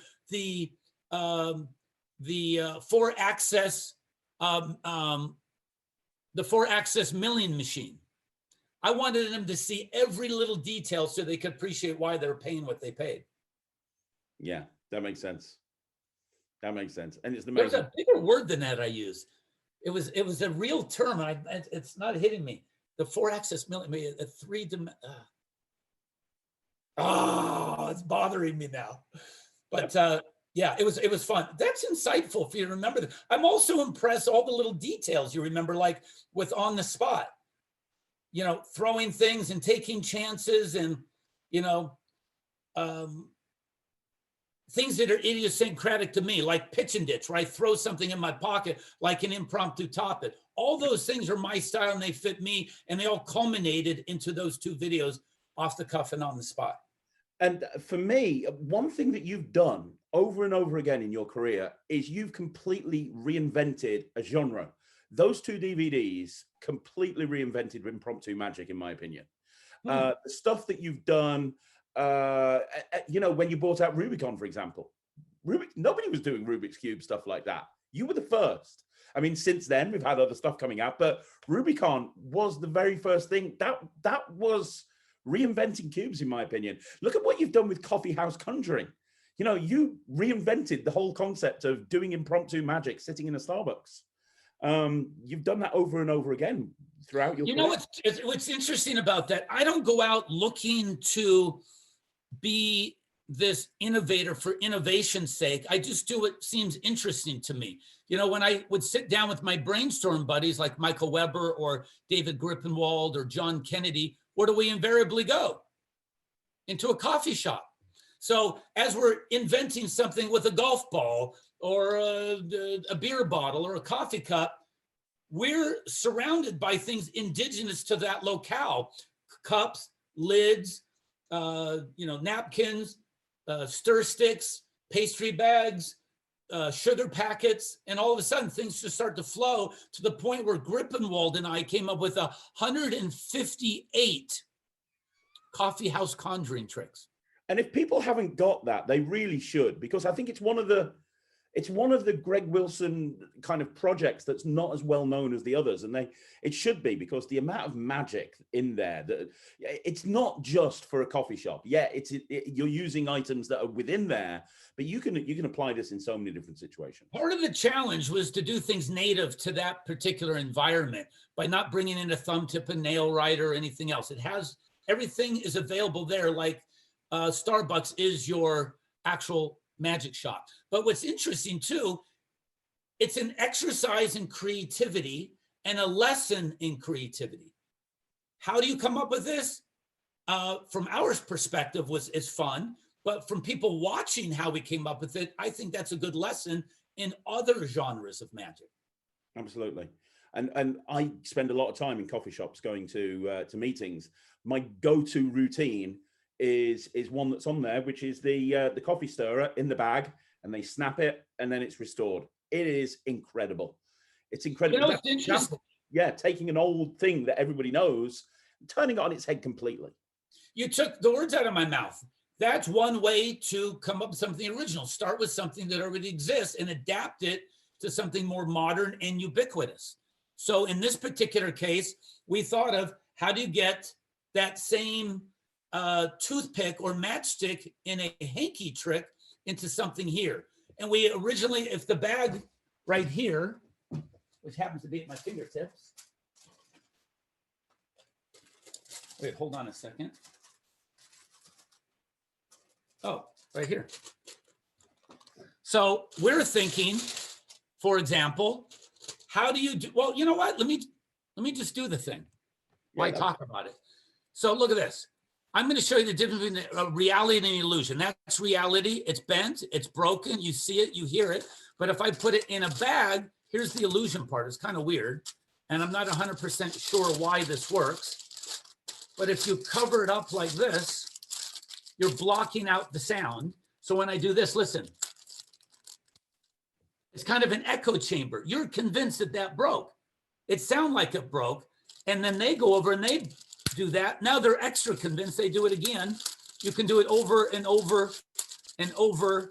4-axis the 4-axis milling machine. I wanted them to see every little detail so they could appreciate why they're paying what they paid. Yeah, that makes sense. That makes sense. And it's amazing. There's a bigger word than that I used. It was a real term. It's not hitting me. The 4-axis milling, a 3-dimensional. It's bothering me now. But yeah, it was fun. That's insightful for you to remember that. I'm also impressed all the little details you remember, like with On the Spot, you know, throwing things and taking chances, and, you know, things that are idiosyncratic to me, like pitch and ditch, where I throw something in my pocket like an impromptu top it. All those things are my style and they fit me, and they all culminated into those 2 videos, Off the Cuff and On the Spot. And for me, one thing that you've done over and over again in your career is you've completely reinvented a genre. Those 2 DVDs completely reinvented impromptu magic, in my opinion. The stuff that you've done, you know, when you brought out Rubicon, for example, nobody was doing Rubik's Cube stuff like that. You were the first. I mean, since then, we've had other stuff coming out, but Rubicon was the very first thing. That was reinventing cubes, in my opinion. Look at what you've done with Coffeehouse Conjuring. You know, you reinvented the whole concept of doing impromptu magic sitting in a Starbucks. You've done that over and over again throughout your career. You know what's interesting about that? I don't go out looking to be this innovator for innovation's sake. I just do what seems interesting to me. You know, when I would sit down with my brainstorm buddies like Michael Weber or David Grippenwald or John Kennedy, where do we invariably go? Into a coffee shop. So as we're inventing something with a golf ball or a beer bottle or a coffee cup, we're surrounded by things indigenous to that locale: cups, lids, you know, napkins, stir sticks, pastry bags, sugar packets, and all of a sudden things just start to flow to the point where Grippenwald and I came up with 158 coffeehouse conjuring tricks. And if people haven't got that, they really should, because I think it's one of the Greg Wilson kind of projects that's not as well known as the others, and it should be, because the amount of magic in there, that it's not just for a coffee shop. Yeah, you're using items that are within there, but you can apply this in so many different situations. Part of the challenge was to do things native to that particular environment by not bringing in a thumb tip, a nail writer, or anything else. Everything is available there, like Starbucks is your actual magic shop. But what's interesting too, it's an exercise in creativity and a lesson in creativity. How do you come up with this? From our perspective, it's fun, but from people watching how we came up with it, I think that's a good lesson in other genres of magic. Absolutely. And I spend a lot of time in coffee shops going to meetings. My go-to routine is one that's on there, which is the coffee stirrer in the bag, and they snap it and then it's restored. It is incredible. It's incredible. You know, it's interesting. Yeah, taking an old thing that everybody knows, turning it on its head completely. You took the words out of my mouth. That's one way to come up with something original. Start with something that already exists and adapt it to something more modern and ubiquitous. So in this particular case, we thought of how do you get that same toothpick or matchstick in a hanky trick into something here. And we originally, if the bag right here, which happens to be at my fingertips. Wait, hold on a second. right here. So we're thinking, for example, how do you do, well, you know what? Let me just do the thing. Why talk about it? So look at this. I'm going to show you the difference between a reality and an illusion. That's reality. It's bent, it's broken. You see it, you hear it. But if I put it in a bag, here's the illusion part. It's kind of weird. And I'm not 100% sure why this works. But if you cover it up like this, you're blocking out the sound. So when I do this, listen. It's kind of an echo chamber. You're convinced that that broke. It sounded like it broke. And then they go over and they do that. Now they're extra convinced. They do it again. You can do it over and over and over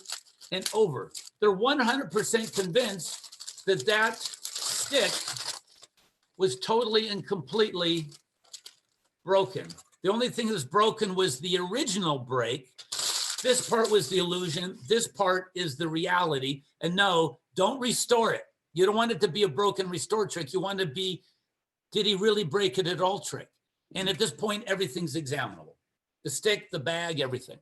and over. They're 100% convinced that that stick was totally and completely broken. The only thing that was broken was the original break. This part was the illusion. This part is the reality. And no, don't restore it. You don't want it to be a broken restore trick. You want it to be, did he really break it at all trick? And at this point, everything's examinable. The stick, the bag, everything.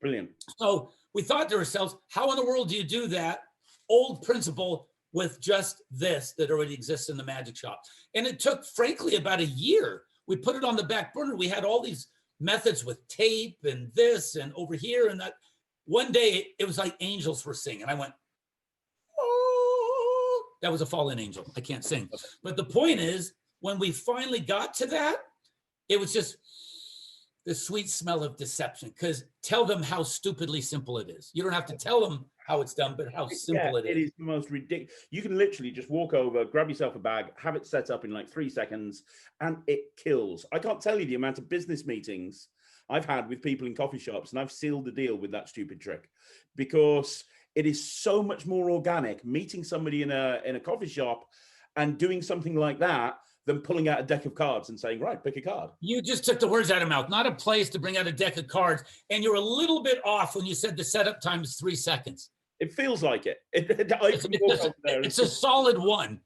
Brilliant. So we thought to ourselves, how in the world do you do that old principle with just this that already exists in the magic shop? And it took, frankly, about a year. We put it on the back burner. We had all these methods with tape and this and over here and that. One day, it was like angels were singing. I went, oh, that was a fallen angel. I can't sing. But the point is, when we finally got to that, it was just the sweet smell of deception, because tell them how stupidly simple it is. You don't have to tell them how it's done, but how simple it is. It is the most ridiculous. You can literally just walk over, grab yourself a bag, have it set up in like 3 seconds, and it kills. I can't tell you the amount of business meetings I've had with people in coffee shops, and I've sealed the deal with that stupid trick, because it is so much more organic meeting somebody in a coffee shop and doing something like that than pulling out a deck of cards and saying, right, pick a card. You just took the words out of mouth. Not a place to bring out a deck of cards. And you're a little bit off when you said the setup time is 3 seconds. It feels like it. It's a solid one.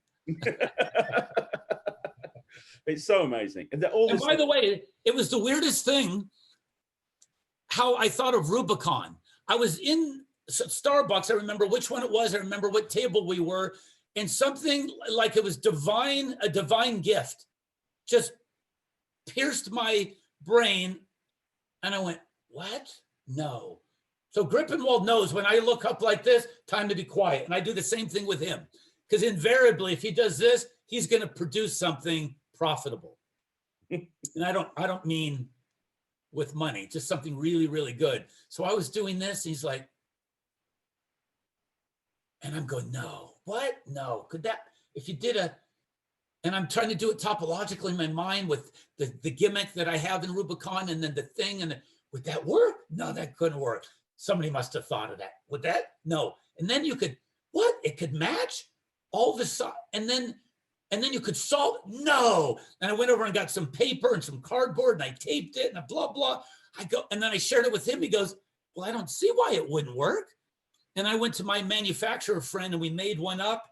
It's so amazing. And by the way, it was the weirdest thing how I thought of Rubicon. I was in Starbucks. I remember which one it was. I remember what table we were. And something like it was divine, a divine gift, just pierced my brain. And I went, what? No. So Grippenwald knows when I look up like this, time to be quiet. And I do the same thing with him. Because invariably, if he does this, he's going to produce something profitable. And I don't mean with money, just something really, really good. So I was doing this. And he's like, and I'm going, no. What? No. Could that, if you did and I'm trying to do it topologically in my mind with the gimmick that I have in Rubicon and then the thing, and would that work? No, that couldn't work. Somebody must have thought of that. Would that? No. And then you could, what? It could match all the side, and then you could solve it? No. And I went over and got some paper and some cardboard and I taped it and blah, blah. I go, and then I shared it with him. He goes, well, I don't see why it wouldn't work. And I went to my manufacturer friend and we made one up,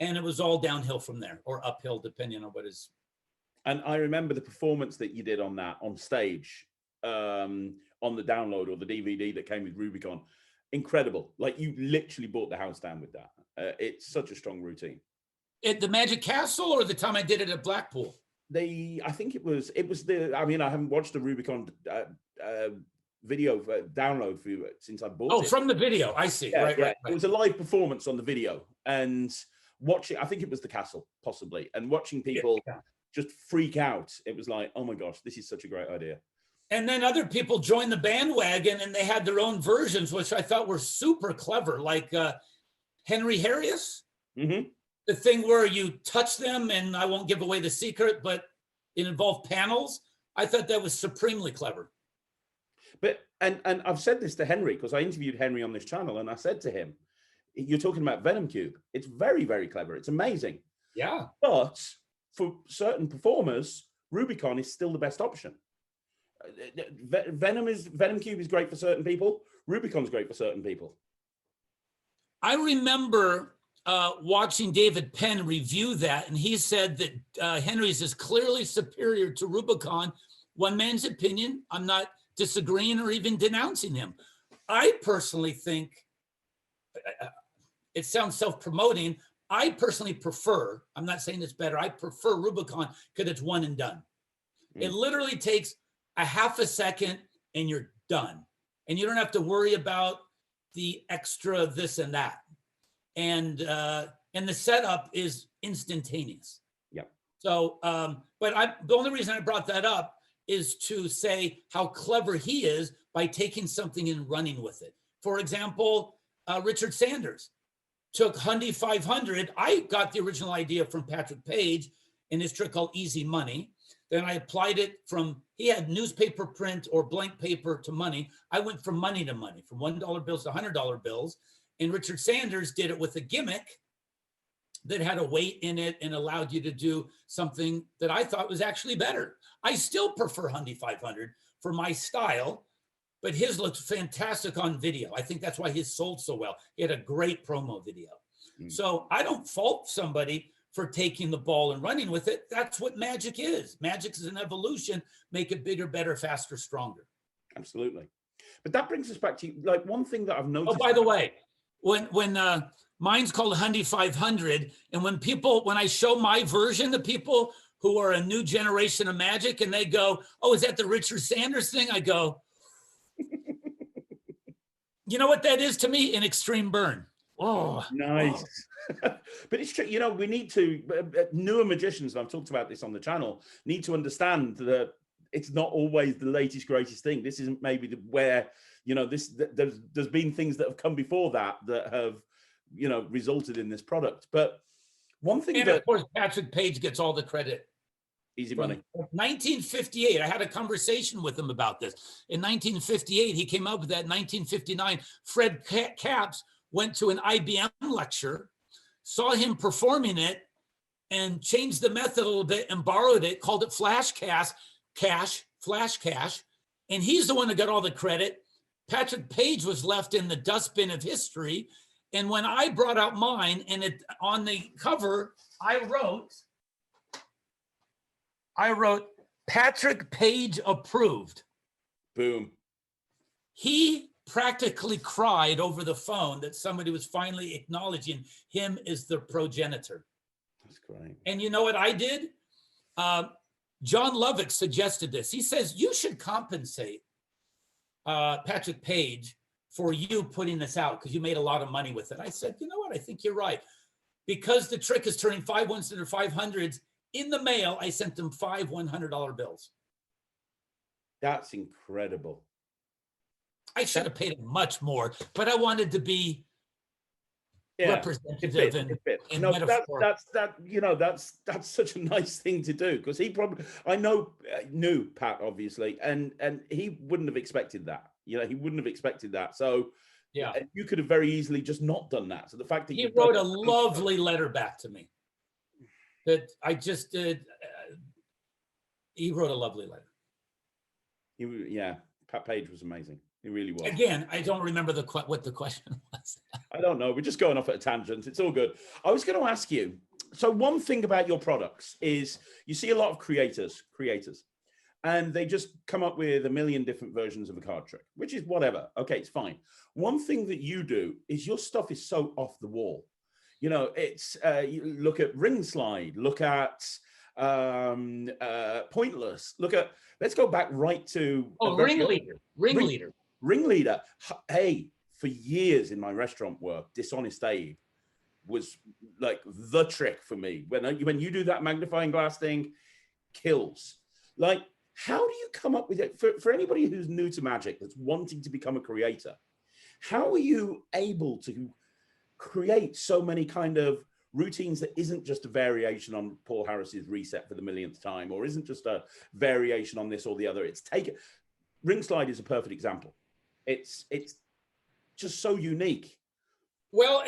and it was all downhill from there, or uphill, depending on what is. And I remember the performance that you did on that on stage, on the download or the DVD that came with Rubicon. Incredible. Like, you literally brought the house down with that. It's such a strong routine. At the Magic Castle, or the time I did it at Blackpool? I think it was I mean, I haven't watched the Rubicon video download for you since I bought it. Oh, from the video. I see. Yeah, right. It was a live performance on the video, and watching, I think it was the castle possibly, and watching people just freak out. It was like, oh my gosh, this is such a great idea. And then other people joined the bandwagon and they had their own versions, which I thought were super clever, like Henry Harris. Mm-hmm. The thing where you touch them, and I won't give away the secret, but it involved panels. I thought that was supremely clever. But, and I've said this to Henry, because I interviewed Henry on this channel, and I said to him, you're talking about Venom Cube. It's very, very clever. It's amazing. Yeah. But for certain performers, Rubicon is still the best option. Venom Cube is great for certain people. Rubicon's great for certain people. I remember watching David Penn review that, and he said that Henry's is clearly superior to Rubicon. One man's opinion. I'm not disagreeing or even denouncing him. I personally think, it sounds self-promoting, I personally prefer, I'm not saying it's better, I prefer Rubicon because it's one and done. It literally takes a half a second and you're done. And you don't have to worry about the extra this and that. And the setup is instantaneous. Yep. So, but the only reason I brought that up is to say how clever he is by taking something and running with it. For example, Richard Sanders took Hundy 500. I got the original idea from Patrick Page in his trick called Easy Money. Then I applied it from, he had newspaper print or blank paper to money. I went from money to money, from $1 bills to $100 bills. And Richard Sanders did it with a gimmick that had a weight in it and allowed you to do something that I thought was actually better. I still prefer Hundy 500 for my style, but his looks fantastic on video. I think that's why his sold so well. He had a great promo video. So I don't fault somebody for taking the ball and running with it. That's what magic is. Magic is an evolution. Make it bigger, better, faster, stronger. Absolutely. But that brings us back to, like, one thing that I've noticed. Oh, by the way, when mine's called Hundy 500, and when I show my version to people who are a new generation of magic, and they go, "Oh, is that the Richard Sanders thing?" I go, "You know what that is to me? An extreme burn." Oh, nice. Oh. But it's true, you know, we need to, newer magicians, and I've talked about this on the channel, need to understand that it's not always the latest, greatest thing. This isn't maybe where, you know, there's been things that have come before that have, you know, resulted in this product. But one thing and of course, Patrick Page gets all the credit. Easy money. 1958, I had a conversation with him about this. In 1958, he came up with that. In 1959, Fred Capps went to an IBM lecture, saw him performing it, and changed the method a little bit and borrowed it, called it Flash Cash, and he's the one that got all the credit. Patrick Page was left in the dustbin of history. And when I brought out mine, and on the cover, I wrote Patrick Page approved. Boom. He practically cried over the phone that somebody was finally acknowledging him as the progenitor. That's great. And you know what I did? John Lovick suggested this. He says, you should compensate Patrick Page for you putting this out because you made a lot of money with it. I said, you know what? I think you're right. Because the trick is turning 5 ones into 500s, in the mail, I sent them 5 $100 bills. That's incredible. I should have paid him much more, but I wanted to be representative and no, metaphor. you know, that's such a nice thing to do, because he probably, I knew Pat obviously, and he wouldn't have expected that. You know, he wouldn't have expected that. So yeah, you could have very easily just not done that. So the fact that he wrote a lovely letter back to me that I just did. He wrote a lovely letter. Yeah, Pat Page was amazing. He really was. Again, I don't remember what the question was. I don't know. We're just going off at a tangent. It's all good. I was going to ask you, so one thing about your products is you see a lot of creators, and they just come up with a million different versions of a card trick, which is whatever. Okay, it's fine. One thing that you do is your stuff is so off the wall. You know, it's, you look at Ring Slide, look at Pointless, look at, let's go back right to... Ringleader. Hey, for years in my restaurant work, Dishonest Abe was like the trick for me. When you do that magnifying glass thing, kills. Like, how do you come up with it? For anybody who's new to magic, that's wanting to become a creator, how are you able to create so many kind of routines that isn't just a variation on Paul Harris's reset for the millionth time, or isn't just a variation on this or the other? Ring Slide is a perfect example. It's just so unique. Well,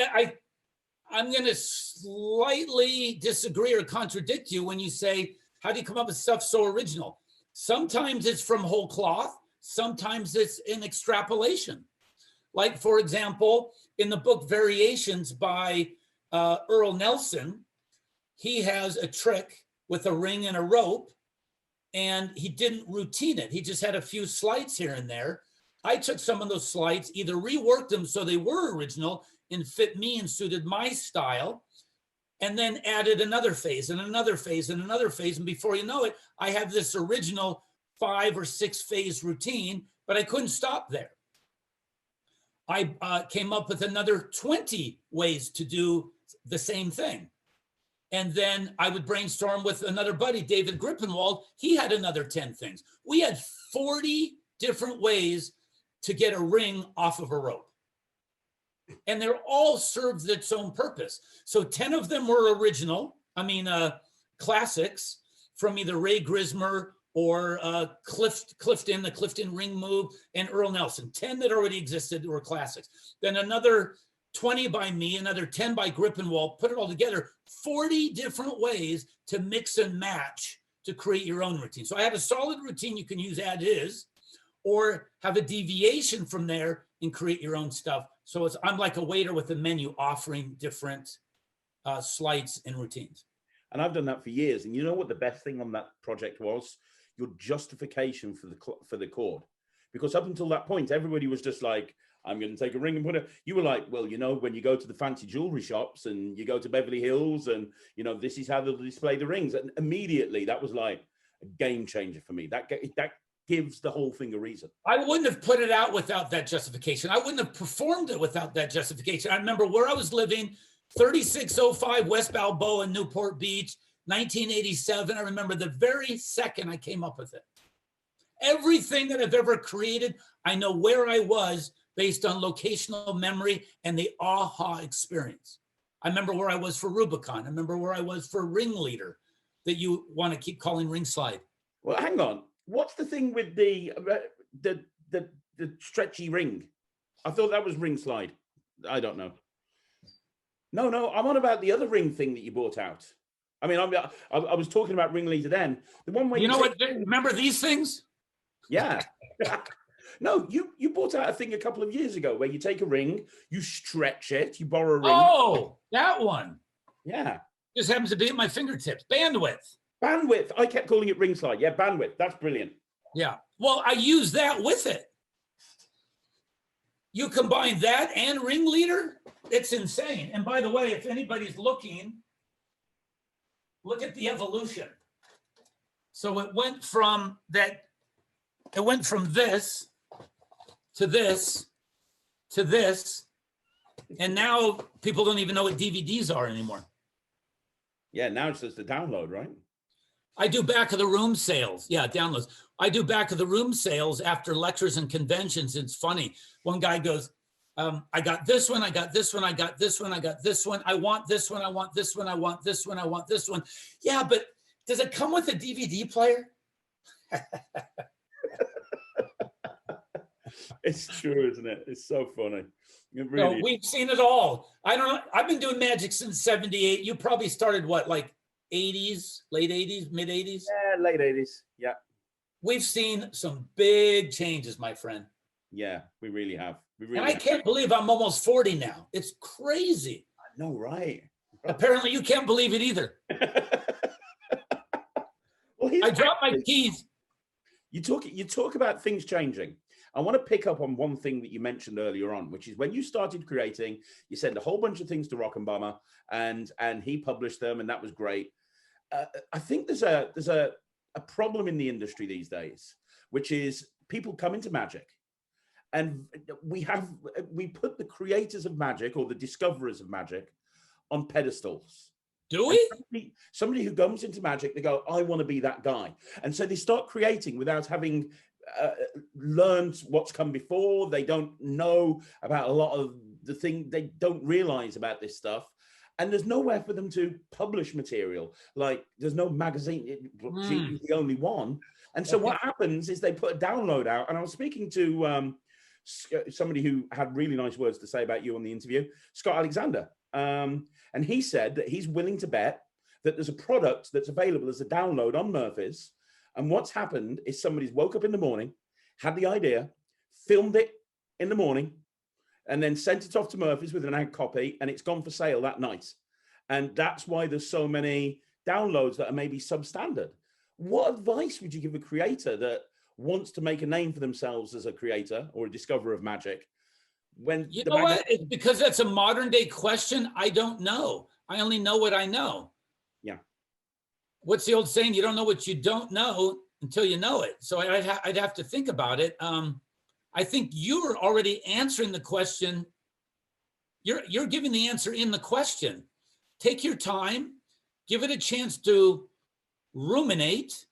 I'm going to slightly disagree or contradict you when you say, how do you come up with stuff so original? Sometimes it's from whole cloth. Sometimes it's an extrapolation. Like, for example, in the book Variations by Earl Nelson, he has a trick with a ring and a rope, and he didn't routine it. He just had a few slides here and there. I took some of those slides, either reworked them so they were original and fit me and suited my style, and then added another phase and another phase and another phase. And before you know it, I have this original 5 or 6 phase routine, but I couldn't stop there. I came up with another 20 ways to do the same thing. And then I would brainstorm with another buddy, David Grippenwald. He had another 10 things. We had 40 different ways to get a ring off of a rope. And they're all served its own purpose. So 10 of them were original, classics from either Ray Grismer or Clifton, the Clifton ring move, and Earl Nelson. 10 that already existed were classics. Then another 20 by me, another 10 by Grippenwald, put it all together, 40 different ways to mix and match to create your own routine. So I have a solid routine you can use as is, or have a deviation from there and create your own stuff. So I'm like a waiter with a menu offering different slides and routines. And I've done that for years. And you know what the best thing on that project was? Your justification for the chord. Because up until that point, everybody was just like, I'm going to take a ring and put it. You were like, well, you know, when you go to the fancy jewelry shops and you go to Beverly Hills and, you know, this is how they'll display the rings. And immediately that was like a game changer for me. That gives the whole thing a reason. I wouldn't have put it out without that justification. I wouldn't have performed it without that justification. I remember where I was living, 3605 West Balboa, Newport Beach, 1987. I remember the very second I came up with it. Everything that I've ever created, I know where I was based on locational memory and the aha experience. I remember where I was for Rubicon. I remember where I was for Ringleader that you want to keep calling Ring Slide. Well, hang on. What's the thing with the stretchy ring? I thought that was Ring Slide. I don't know. No, I'm on about the other ring thing that you bought out. I mean, I was talking about Ringleader then. The one where you know what? Remember these things? Yeah. No, you bought out a thing a couple of years ago where you take a ring, you stretch it, you borrow a ring. Oh, that one. Yeah. Just happens to be at my fingertips. Bandwidth. Bandwidth. I kept calling it Ring Slide. Yeah, bandwidth. That's brilliant. Yeah. Well, I use that with it. You combine that and Ringleader, it's insane. And by the way, if anybody's looking, look at the evolution. So it went from this to this to this, and now people don't even know what DVDs are anymore. Yeah, now it's just a download, right? I do back of the room sales. Yeah, downloads. I do back of the room sales after lectures and conventions. It's funny. One guy goes, I got this one, I got this one, I got this one, I got this one. I want this one, I want this one, I want this one, I want this one. Yeah, but does it come with a DVD player? It's true, isn't it? It's so funny. It really we've seen it all. I don't know. I've been doing magic since 78. You probably started what, like 80s, late 80s, mid 80s? Yeah, late 80s. Yeah. We've seen some big changes, my friend. Yeah, we really have. And I can't believe I'm almost 40 now. It's crazy. I know, right? Apparently you can't believe it either. Well, I dropped my keys. You talk about things changing. I want to pick up on one thing that you mentioned earlier on, which is when you started creating, you sent a whole bunch of things to Rockenbomber, and he published them, and that was great. I think there's a problem in the industry these days, which is people come into magic, and we put the creators of magic or the discoverers of magic on pedestals. Do we? Somebody who comes into magic, they go, I want to be that guy. And so they start creating without having learned what's come before. They don't know about a lot of the thing. They don't realize about this stuff. And there's nowhere for them to publish material. Like there's no magazine. She's the only one. And so what happens is they put a download out. And I was speaking to somebody who had really nice words to say about you on the interview, Scott Alexander. And he said that he's willing to bet that there's a product that's available as a download on Murphy's. And what's happened is somebody's woke up in the morning, had the idea, filmed it in the morning, and then sent it off to Murphy's with an ad copy, and it's gone for sale that night. And that's why there's so many downloads that are maybe substandard. What advice would you give a creator that wants to make a name for themselves as a creator or a discoverer of magic, when you know what? It's because that's a modern day question. I don't know. I only know what I know. Yeah. What's the old saying? You don't know what you don't know until you know it. So I'd have to think about it. I think you are already answering the question. You're giving the answer in the question. Take your time, give it a chance to ruminate,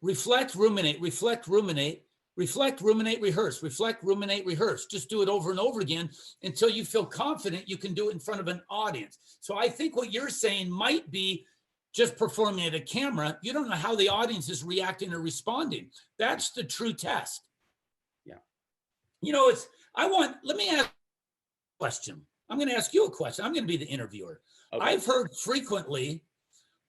reflect, ruminate, reflect, ruminate, reflect, ruminate, rehearse, reflect, ruminate, rehearse. Just do it over and over again until you feel confident you can do it in front of an audience. So I think what you're saying might be just performing at a camera. You don't know how the audience is reacting or responding. That's the true test. Yeah. Let me ask a question. I'm going to ask you a question. I'm going to be the interviewer. Okay. I've heard frequently,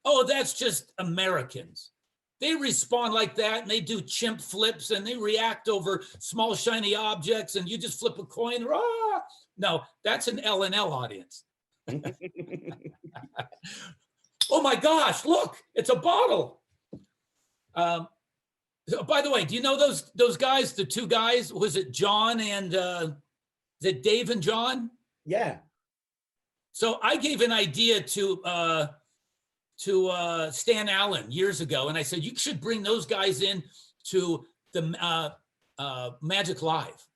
oh, that's just Americans. They respond like that and they do chimp flips and they react over small shiny objects and you just flip a coin. Rah! No, that's an L&L audience. Oh my gosh, look, it's a bottle. By the way, do you know those guys, the two guys? Was it John and is it Dave and John? Yeah. So I gave an idea to Stan Allen years ago, and I said you should bring those guys in to the Magic Live.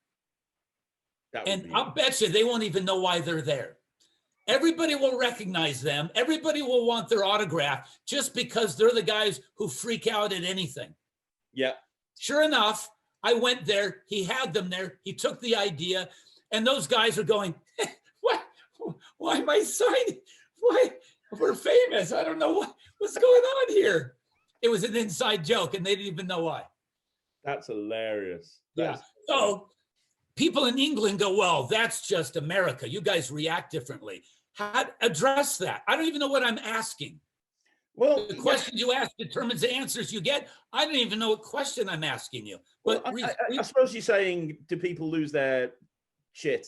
And I'll bet you they won't even know why they're there. Everybody will recognize them. Everybody will want their autograph just because they're the guys who freak out at anything. Yeah. Sure enough, I went there. He had them there. He took the idea, and those guys are going, "What? Why am I signing? Why? We're famous. I don't know what's going on here." It was an inside joke, and they didn't even know why. That's hilarious. Yeah. So people in England go, "Well, that's just America. You guys react differently." How to address that? I don't even know what I'm asking. Well, the questions you ask determines the answers you get. I don't even know what question I'm asking you. But well, I suppose you're saying, do people lose their shit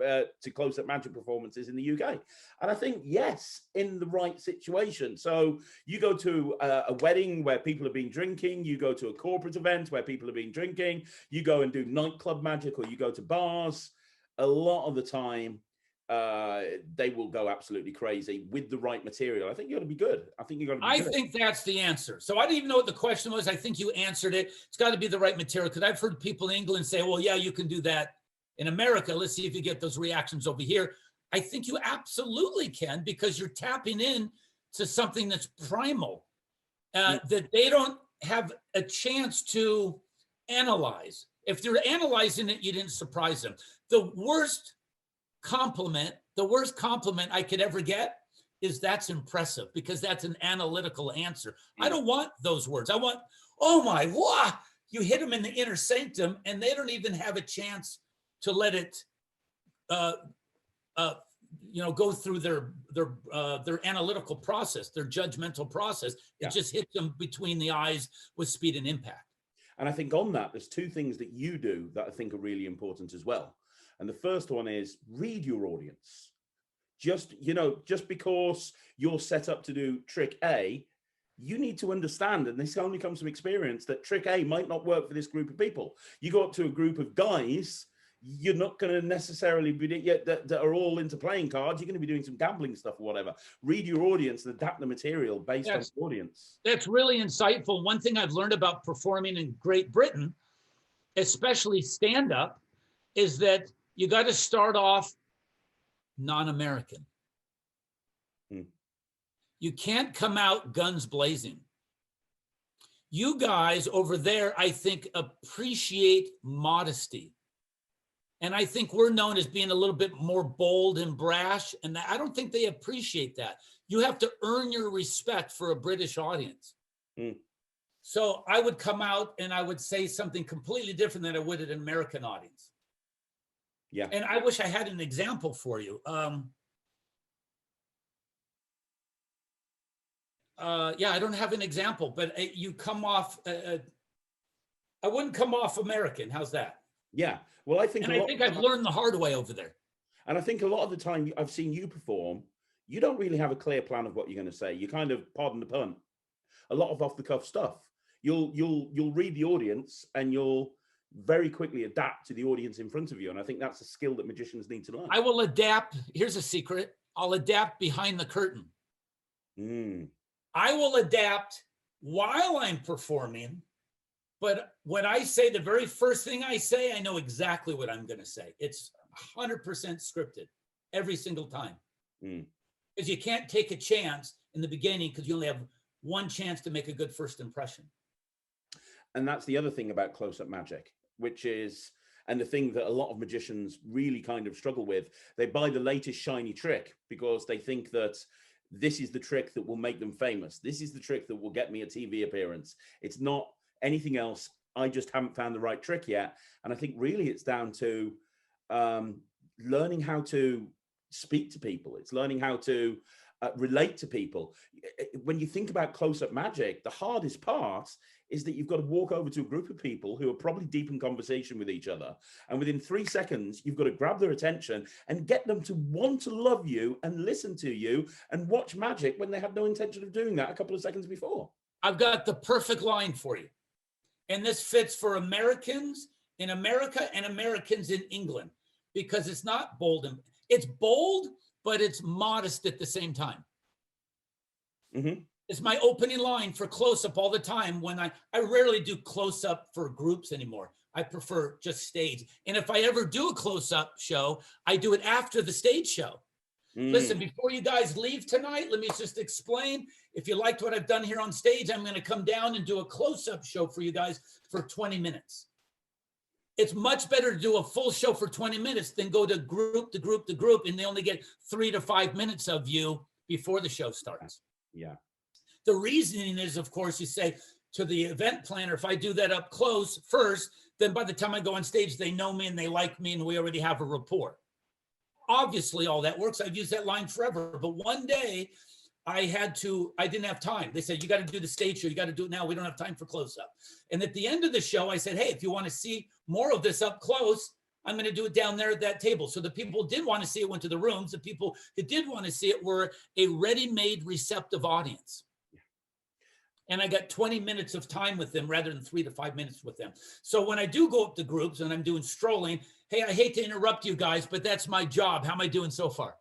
to close-up magic performances in the UK? And I think yes, in the right situation. So you go to a wedding where people have been drinking, you go to a corporate event where people have been drinking, you go and do nightclub magic, or you go to bars. A lot of the time, they will go absolutely crazy with the right material. I think you got to be good. I think you got to be good. I think that's the answer. So I didn't even know what the question was. I think you answered it. It's got to be the right material, because I've heard people in England say, well, yeah, you can do that in America. Let's see if you get those reactions over here. I think you absolutely can, because you're tapping in to something that's primal, that they don't have a chance to analyze. If they're analyzing it, you didn't surprise them. The worst compliment I could ever get is that's impressive, because that's an analytical answer. I don't want those words. I want, oh my, wow, you hit them in the inner sanctum and they don't even have a chance to let it go through their analytical process, their judgmental process. It just hits them between the eyes with speed and impact. And I think on that, there's two things that you do that I think are really important as well. And the first one is read your audience. Just because you're set up to do trick A, you need to understand, and this only comes from experience, that trick A might not work for this group of people. You go up to a group of guys, you're not going to necessarily be that are all into playing cards. You're going to be doing some gambling stuff or whatever. Read your audience and adapt the material based on the audience. That's really insightful. One thing I've learned about performing in Great Britain, especially stand-up, is that you got to start off non-American. You can't come out guns blazing. You guys over there, I think, appreciate modesty. And I think we're known as being a little bit more bold and brash. And I don't think they appreciate that. You have to earn your respect for a British audience. So I would come out and I would say something completely different than I would at an American audience. Yeah. And I wish I had an example for you. I don't have an example, but you come off, I wouldn't come off American. How's that? Yeah. Well, I think I've learned the hard way over there. And I think a lot of the time I've seen you perform, you don't really have a clear plan of what you're going to say. You kind of, pardon the pun, a lot of off the cuff stuff. You'll read the audience, and you'll very quickly adapt to the audience in front of you. And I think that's a skill that magicians need to learn. I will adapt. Here's a secret. I'll adapt behind the curtain. I will adapt while I'm performing, but when I say the very first thing I say, I know exactly what I'm going to say. It's 100% scripted every single time. Because you can't take a chance in the beginning, because you only have one chance to make a good first impression. And that's the other thing about close-up magic, which is, and the thing that a lot of magicians really kind of struggle with, they buy the latest shiny trick because they think that this is the trick that will make them famous. This is the trick that will get me a TV appearance. It's not anything else. I just haven't found the right trick yet. And I think really it's down to learning how to speak to people. It's learning how to relate to people. When you think about close-up magic, the hardest part is that you've got to walk over to a group of people who are probably deep in conversation with each other. And within 3 seconds, you've got to grab their attention and get them to want to love you and listen to you and watch magic when they had no intention of doing that a couple of seconds before. I've got the perfect line for you. And this fits for Americans in America and Americans in England, because it's not bold. It's bold, but it's modest at the same time. It's my opening line for close-up all the time. When I rarely do close-up for groups anymore. I prefer just stage. And if I ever do a close-up show, I do it after the stage show. Listen, before you guys leave tonight, let me just explain. If you liked what I've done here on stage, I'm going to come down and do a close-up show for you guys for 20 minutes. It's much better to do a full show for 20 minutes than go to group to group to group, and they only get 3 to 5 minutes of you before the show starts. Yeah. The reasoning is, of course, you say to the event planner, if I do that up close first, then by the time I go on stage, they know me and they like me and we already have a rapport. Obviously, all that works. I've used that line forever. But one day I didn't have time. They said, you got to do the stage show. You got to do it now. We don't have time for close-up. And at the end of the show, I said, hey, if you want to see more of this up close, I'm going to do it down there at that table. So the people who did want to see it went to the rooms. The people that did want to see it were a ready-made receptive audience. And I got 20 minutes of time with them rather than 3 to 5 minutes with them. So when I do go up to groups and I'm doing strolling, hey, I hate to interrupt you guys, but that's my job. How am I doing so far?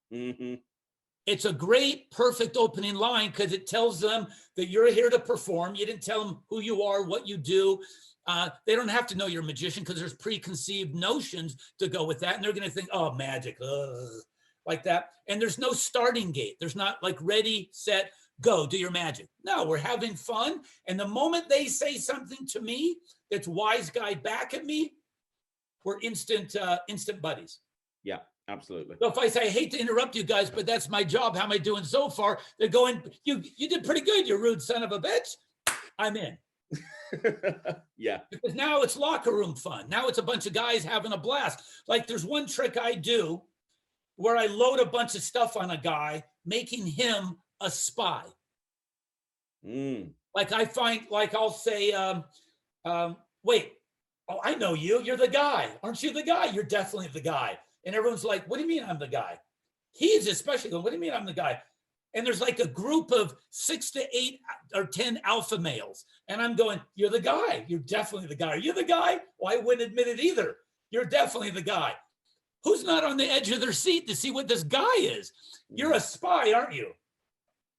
It's a great, perfect opening line because it tells them that you're here to perform. You didn't tell them who you are, what you do. They don't have to know you're a magician because there's preconceived notions to go with that. And they're going to think, oh, magic, like that. And there's no starting gate. There's not like ready, set, go, do your magic. No, we're having fun. And the moment they say something to me that's wise guy back at me, we're instant buddies. Yeah, absolutely. So if I say, I hate to interrupt you guys, but that's my job. How am I doing so far? They're going, you did pretty good, you rude son of a bitch. I'm in. Yeah. Because now it's locker room fun. Now it's a bunch of guys having a blast. Like there's one trick I do where I load a bunch of stuff on a guy, making him a spy. Like I find, like I'll say, wait, oh, I know you. You're the guy. Aren't you the guy? You're definitely the guy. And everyone's like, what do you mean I'm the guy? He's especially going, what do you mean I'm the guy? And there's like a group of 6 to 8 or 10 alpha males. And I'm going, you're the guy. You're definitely the guy. Are you the guy? Well, I wouldn't admit it either. You're definitely the guy. Who's not on the edge of their seat to see what this guy is? You're a spy, aren't you?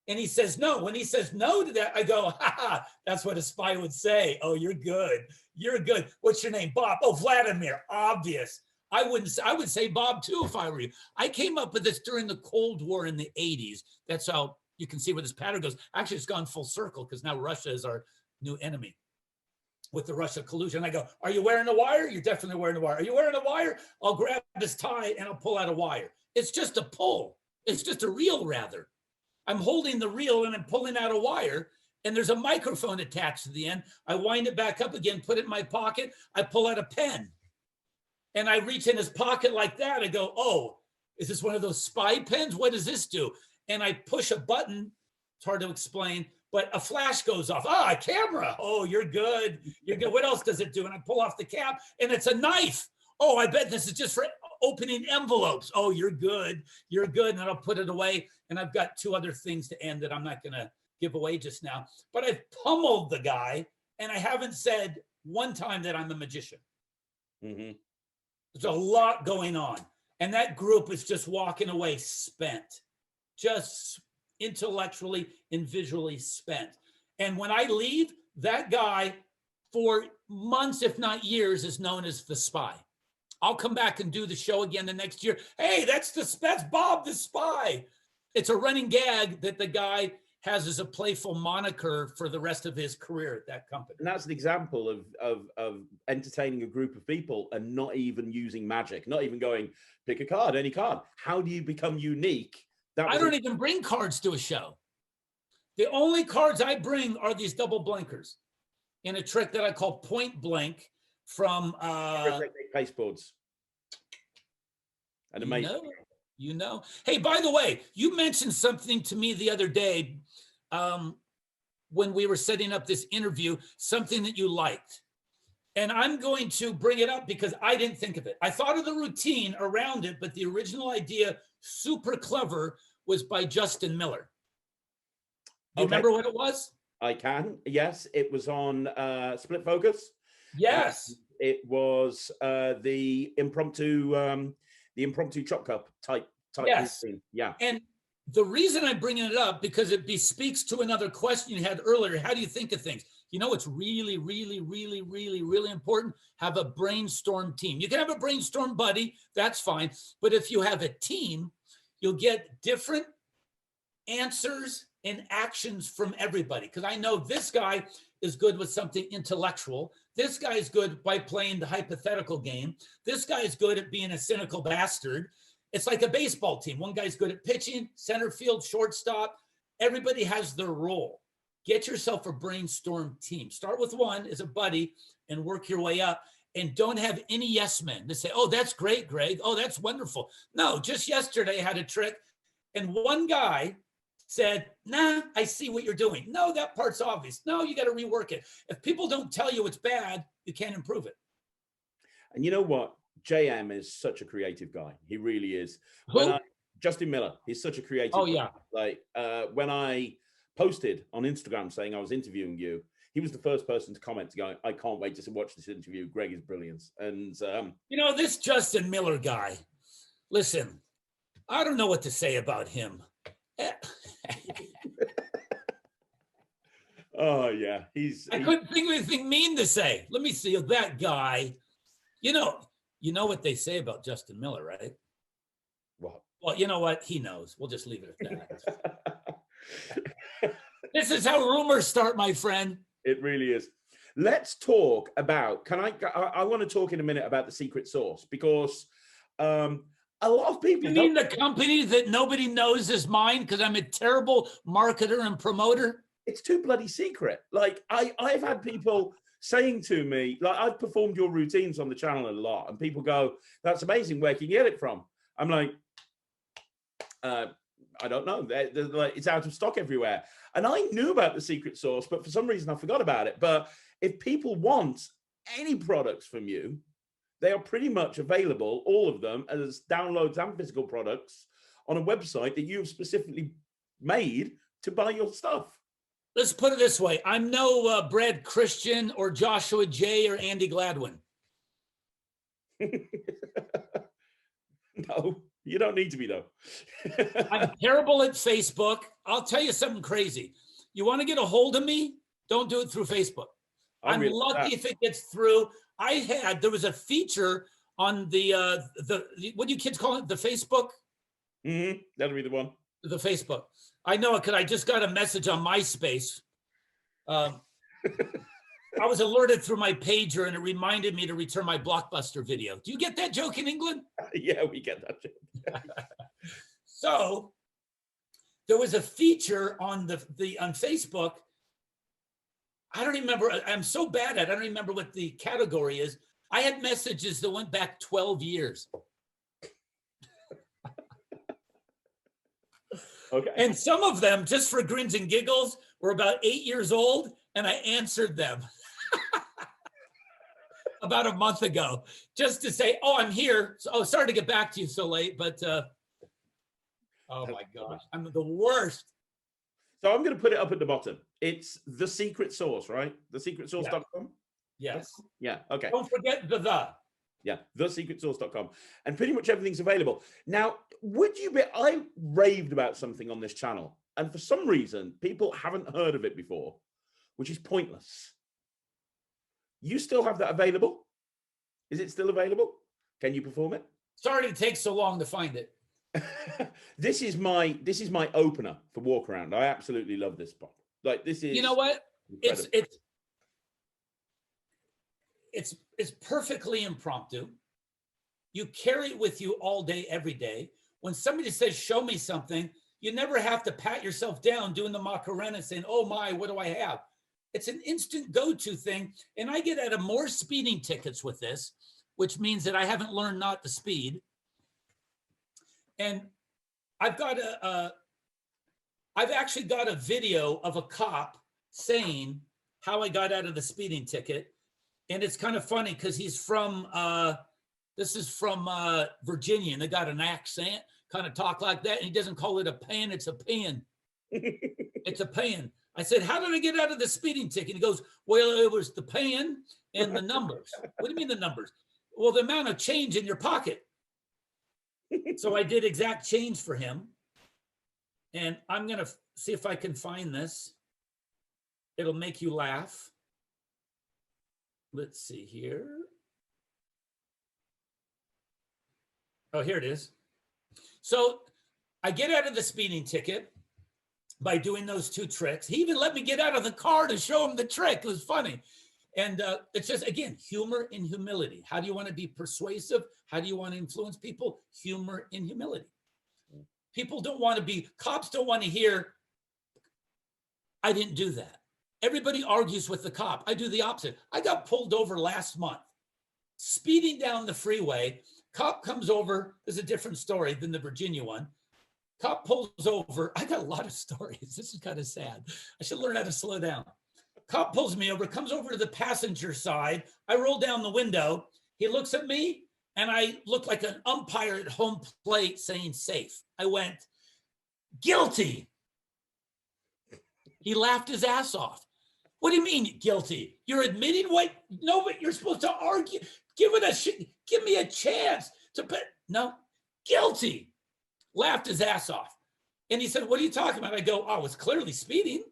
And he says, no. When he says no to that, I go, ha, that's what a spy would say. Oh, you're good. You're good. What's your name? Bob. Oh, Vladimir. Obvious. I would say Bob too if I were you. I came up with this during the Cold War in the 80s. That's how you can see where this pattern goes. Actually, it's gone full circle because now Russia is our new enemy with the Russia collusion. I go, are you wearing a wire? You're definitely wearing a wire. Are you wearing a wire? I'll grab this tie and I'll pull out a wire. It's just a pull. It's just a reel rather. I'm holding the reel and I'm pulling out a wire and there's a microphone attached to the end. I wind it back up again, put it in my pocket. I pull out a pen and I reach in his pocket like that. I go, oh, is this one of those spy pens? What does this do? And I push a button. It's hard to explain, but a flash goes off. Ah, a camera. Oh, you're good. You're good. What else does it do? And I pull off the cap and it's a knife. Oh, I bet this is just for opening envelopes. Oh, you're good. You're good. And I'll put it away. And I've got 2 other things to end that I'm not going to give away just now, but I've pummeled the guy, and I haven't said one time that I'm a magician. Mm-hmm. There's a lot going on, and that group is just walking away spent, just intellectually and visually spent. And when I leave, that guy for months, if not years, is known as the spy. I'll come back and do the show again the next year. Hey, that's Bob the spy. It's a running gag that the guy has as a playful moniker for the rest of his career at that company. And that's an example of entertaining a group of people and not even using magic, not even going, pick a card, any card. How do you become unique? I don't even bring cards to a show. The only cards I bring are these double blankers in a trick that I call point blank from pasteboards. And amazing. You know. Hey, by the way, you mentioned something to me the other day when we were setting up this interview, something that you liked. And I'm going to bring it up because I didn't think of it. I thought of the routine around it, but the original idea, super clever, was by Justin Miller. Do you remember what it was? I can. Yes, it was on Split Focus. Yes. It was the impromptu chop cup type yes. routine. Yeah. And the reason I'm bringing it up, because it bespeaks to another question you had earlier. How do you think of things? You know, it's really, really, really, really, really important. Have a brainstorm team. You can have a brainstorm buddy. That's fine. But if you have a team, you'll get different answers and actions from everybody. Because I know this guy is good with something intellectual. This guy is good by playing the hypothetical game. This guy is good at being a cynical bastard. It's like a baseball team. One guy's good at pitching, center field, shortstop. Everybody has their role. Get yourself a brainstorm team. Start with one as a buddy and work your way up. And don't have any yes men to say, oh, that's great, Greg. Oh, that's wonderful. No, just yesterday I had a trick. And one guy said, nah, I see what you're doing. No, that part's obvious. No, you got to rework it. If people don't tell you it's bad, you can't improve it. And you know what? JM is such a creative guy. He really is. Who? Justin Miller. He's such a creative guy. Yeah. Like when I posted on Instagram saying I was interviewing you, he was the first person to comment to go, I can't wait to watch this interview. Greg is brilliant. And you know, this Justin Miller guy, listen, I don't know what to say about him. Oh yeah, I couldn't think of anything mean to say. Let me see that guy. You know what they say about Justin Miller, right? What? Well, you know what? He knows. We'll just leave it at that. This is how rumors start, my friend. It really is. Let's talk about. I want to talk in a minute about the secret sauce because a lot of people. You mean the company that nobody knows is mine because I'm a terrible marketer and promoter? It's too bloody secret. Like I've had people saying to me, like, I've performed your routines on the channel a lot, and people go, "That's amazing. Where can you get it from?" I'm like, I don't know. Like, it's out of stock everywhere. And I knew about the secret sauce, but for some reason I forgot about it. But if people want any products from you, they are pretty much available, all of them, as downloads and physical products on a website that you've specifically made to buy your stuff. Let's put it this way. I'm no Brad Christian or Joshua J or Andy Gladwin. No, you don't need to be, though. I'm terrible at Facebook. I'll tell you something crazy. You want to get a hold of me? Don't do it through Facebook. I'm lucky if it gets through. There was a feature on the what do you kids call it? The Facebook? Mm-hmm. That'll be the one. The Facebook. I know it because I just got a message on MySpace. I was alerted through my pager and it reminded me to return my Blockbuster video. Do you get that joke in England? Yeah, we get that joke. So there was a feature on on Facebook. I don't remember. I'm so bad at it. I don't remember what the category is. I had messages that went back 12 years. Okay. And some of them, just for grins and giggles, were about 8 years old, and I answered them about a month ago, just to say, "Oh, I'm here. So, sorry to get back to you so late, but oh my gosh, I'm the worst." So I'm going to put it up at the bottom. It's The Secret Source, right? TheSecretSource.com? Yes. Yeah. Okay. Don't forget the. Yeah. TheSecretSource.com. And pretty much everything's available. Now, I raved about something on this channel, and for some reason, people haven't heard of it before, which is pointless. You still have that available? Is it still available? Can you perform it? Sorry it takes so long to find it. This is my opener for walk around. I absolutely love this pop. Like, this is, you know what? Incredible. It's perfectly impromptu. You carry it with you all day, every day. When somebody says, show me something, you never have to pat yourself down doing the Macarena saying, oh my, what do I have? It's an instant go-to thing. And I get out of more speeding tickets with this, which means that I haven't learned not to speed. And I've actually got a video of a cop saying how I got out of the speeding ticket. And it's kind of funny because he's from, this is from Virginia, and they got an accent, kind of talk like that. And he doesn't call it a pan, it's a pan. It's a pan. I said, how did I get out of the speeding ticket? He goes, well, it was the pan and the numbers. What do you mean the numbers? Well, the amount of change in your pocket. So I did exact change for him. And I'm going to see if I can find this. It'll make you laugh. Let's see here. Oh, here it is. So I get out of the speeding ticket by doing those two tricks. He even let me get out of the car to show him the trick. It was funny. And it's just, again, humor and humility. How do you want to be persuasive? How do you want to influence people? Humor and humility. People don't want to be, cops don't want to hear, I didn't do that. Everybody argues with the cop. I do the opposite. I got pulled over last month, speeding down the freeway. Cop comes over. There's a different story than the Virginia one. Cop pulls over. I got a lot of stories. This is kind of sad. I should learn how to slow down. Cop pulls me over, comes over to the passenger side. I roll down the window. He looks at me, and I look like an umpire at home plate saying safe. I went, guilty. He laughed his ass off. What do you mean guilty? You're admitting what? No, but you're supposed to argue. Give me a chance to put, no, guilty. Laughed his ass off. And he said, what are you talking about? I go, oh, I was clearly speeding.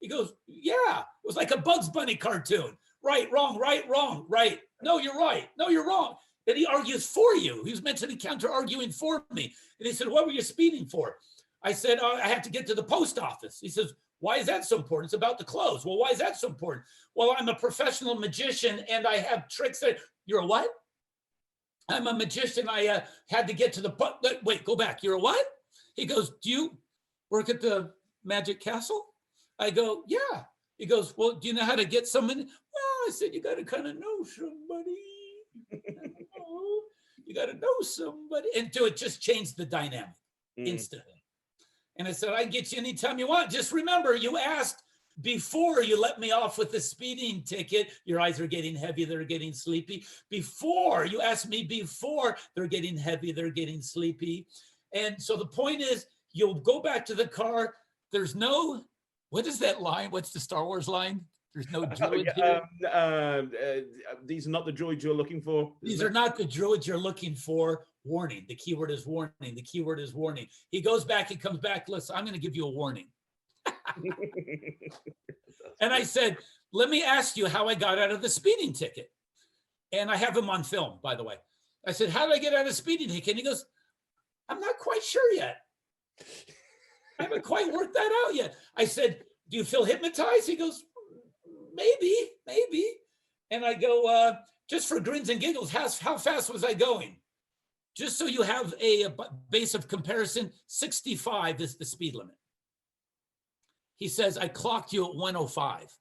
He goes, yeah, it was like a Bugs Bunny cartoon. Right, wrong, right. No, you're right. No, you're wrong. Then he argues for you. He was mentally counter-arguing for me. And he said, what were you speeding for? I said, oh, I have to get to the post office. He says, why is that so important? It's about to close. Well, why is that so important? Well, I'm a professional magician and I have tricks that, you're a what? I'm a magician. I had to get to the, wait, go back. You're a what? He goes, do you work at the Magic Castle? I go, yeah. He goes, well, do you know how to get someone? Well, I said, you got to kind of know somebody. You got to know somebody. And it just changed the dynamic instantly. And I said, I can get you anytime you want. Just remember, you asked before you let me off with the speeding ticket. Your eyes are getting heavy. They're getting sleepy. Before, you asked me before, they're getting heavy. They're getting sleepy. And so the point is, you'll go back to the car. There's no, what is that line? What's the Star Wars line? There's no druid here. These are not the droids you're looking for. These are not the droids you're looking for. Warning. The keyword is warning. The keyword is warning. He goes back, he comes back. Listen, I'm going to give you a warning. And I said, let me ask you how I got out of the speeding ticket. And I have him on film, by the way. I said, how did I get out of the speeding ticket? And he goes, I'm not quite sure yet. I haven't quite worked that out yet. I said, do you feel hypnotized? He goes, maybe. And I go, just for grins and giggles, how fast was I going? Just so you have a base of comparison, 65 is the speed limit. He says, I clocked you at 105.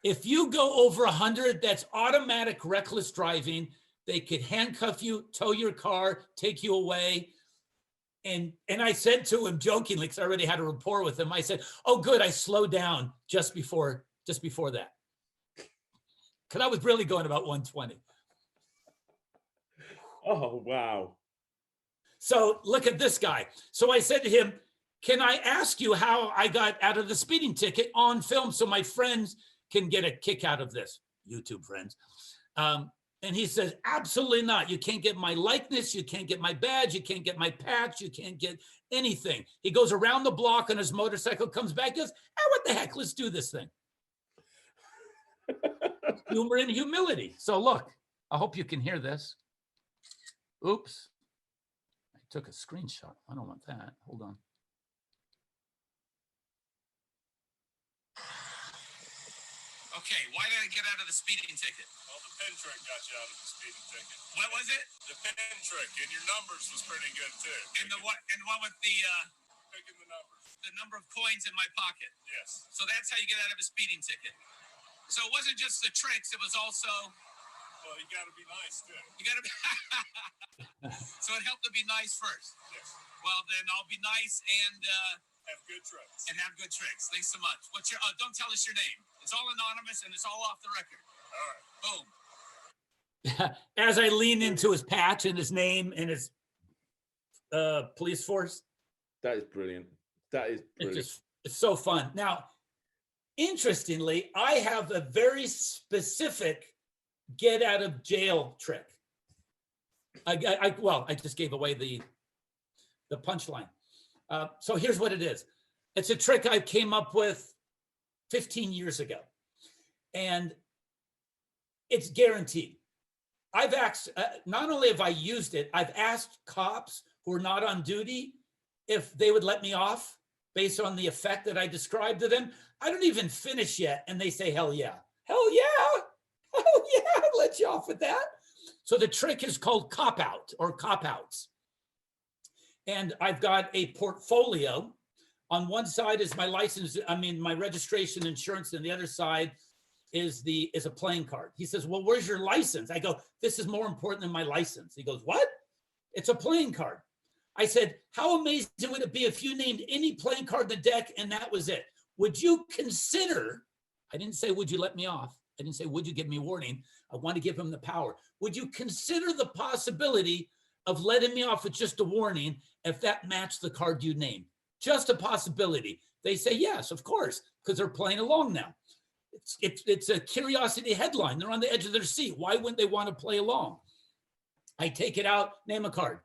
If you go over 100, that's automatic reckless driving. They could handcuff you, tow your car, take you away. And I said to him jokingly, because I already had a rapport with him, I said, oh, good, I slowed down just before that. Because I was really going about 120. Oh, wow. So look at this guy. So I said to him, can I ask you how I got out of the speeding ticket on film so my friends can get a kick out of this? YouTube friends. And he says, absolutely not. You can't get my likeness. You can't get my badge. You can't get my patch. You can't get anything. He goes around the block on his motorcycle, comes back, goes, what the heck? Let's do this thing. Humor and humility. So look, I hope you can hear this. Oops. I took a screenshot. I don't want that. Hold on. Okay, why did I get out of the speeding ticket? Well, the pen trick got you out of the speeding ticket. What was it? The pen trick, and your numbers was pretty good too. And the what? And what with the Picking the numbers. the number of coins in my pocket? Yes. So that's how you get out of a speeding ticket. So it wasn't just the tricks; it was also. Well, you got to be nice too. You got to be. So it helped to be nice first. Yes. Well, then I'll be nice and Have good tricks. have good tricks. Thanks so much. What's your? Don't tell us your name. It's all anonymous and it's all off the record. All right. Boom. As I lean into his patch and his name and his police force. That is brilliant. That is brilliant. It's so fun. Now, interestingly, I have a very specific get out of jail trick. I just gave away the punchline. So here's what it is. It's a trick I came up with 15 years ago, and it's guaranteed. I've asked, not only have I used it, I've asked cops who are not on duty if they would let me off based on the effect that I described to them. I don't even finish yet, and they say, hell yeah. Hell yeah. Hell yeah, I'd let you off with that. So the trick is called cop-out or cop-outs. And I've got a portfolio. On one side is my license, my registration insurance, and the other side is a playing card. He says, well, where's your license? I go, this is more important than my license. He goes, what? It's a playing card. I said, how amazing would it be if you named any playing card in the deck and that was it? Would you consider, I didn't say, would you let me off? I didn't say, would you give me warning? I want to give him the power. Would you consider the possibility of letting me off with just a warning if that matched the card you named? Just a possibility. They say, yes, of course, because they're playing along now. It's a curiosity headline. They're on the edge of their seat. Why wouldn't they want to play along? I take it out, name a card.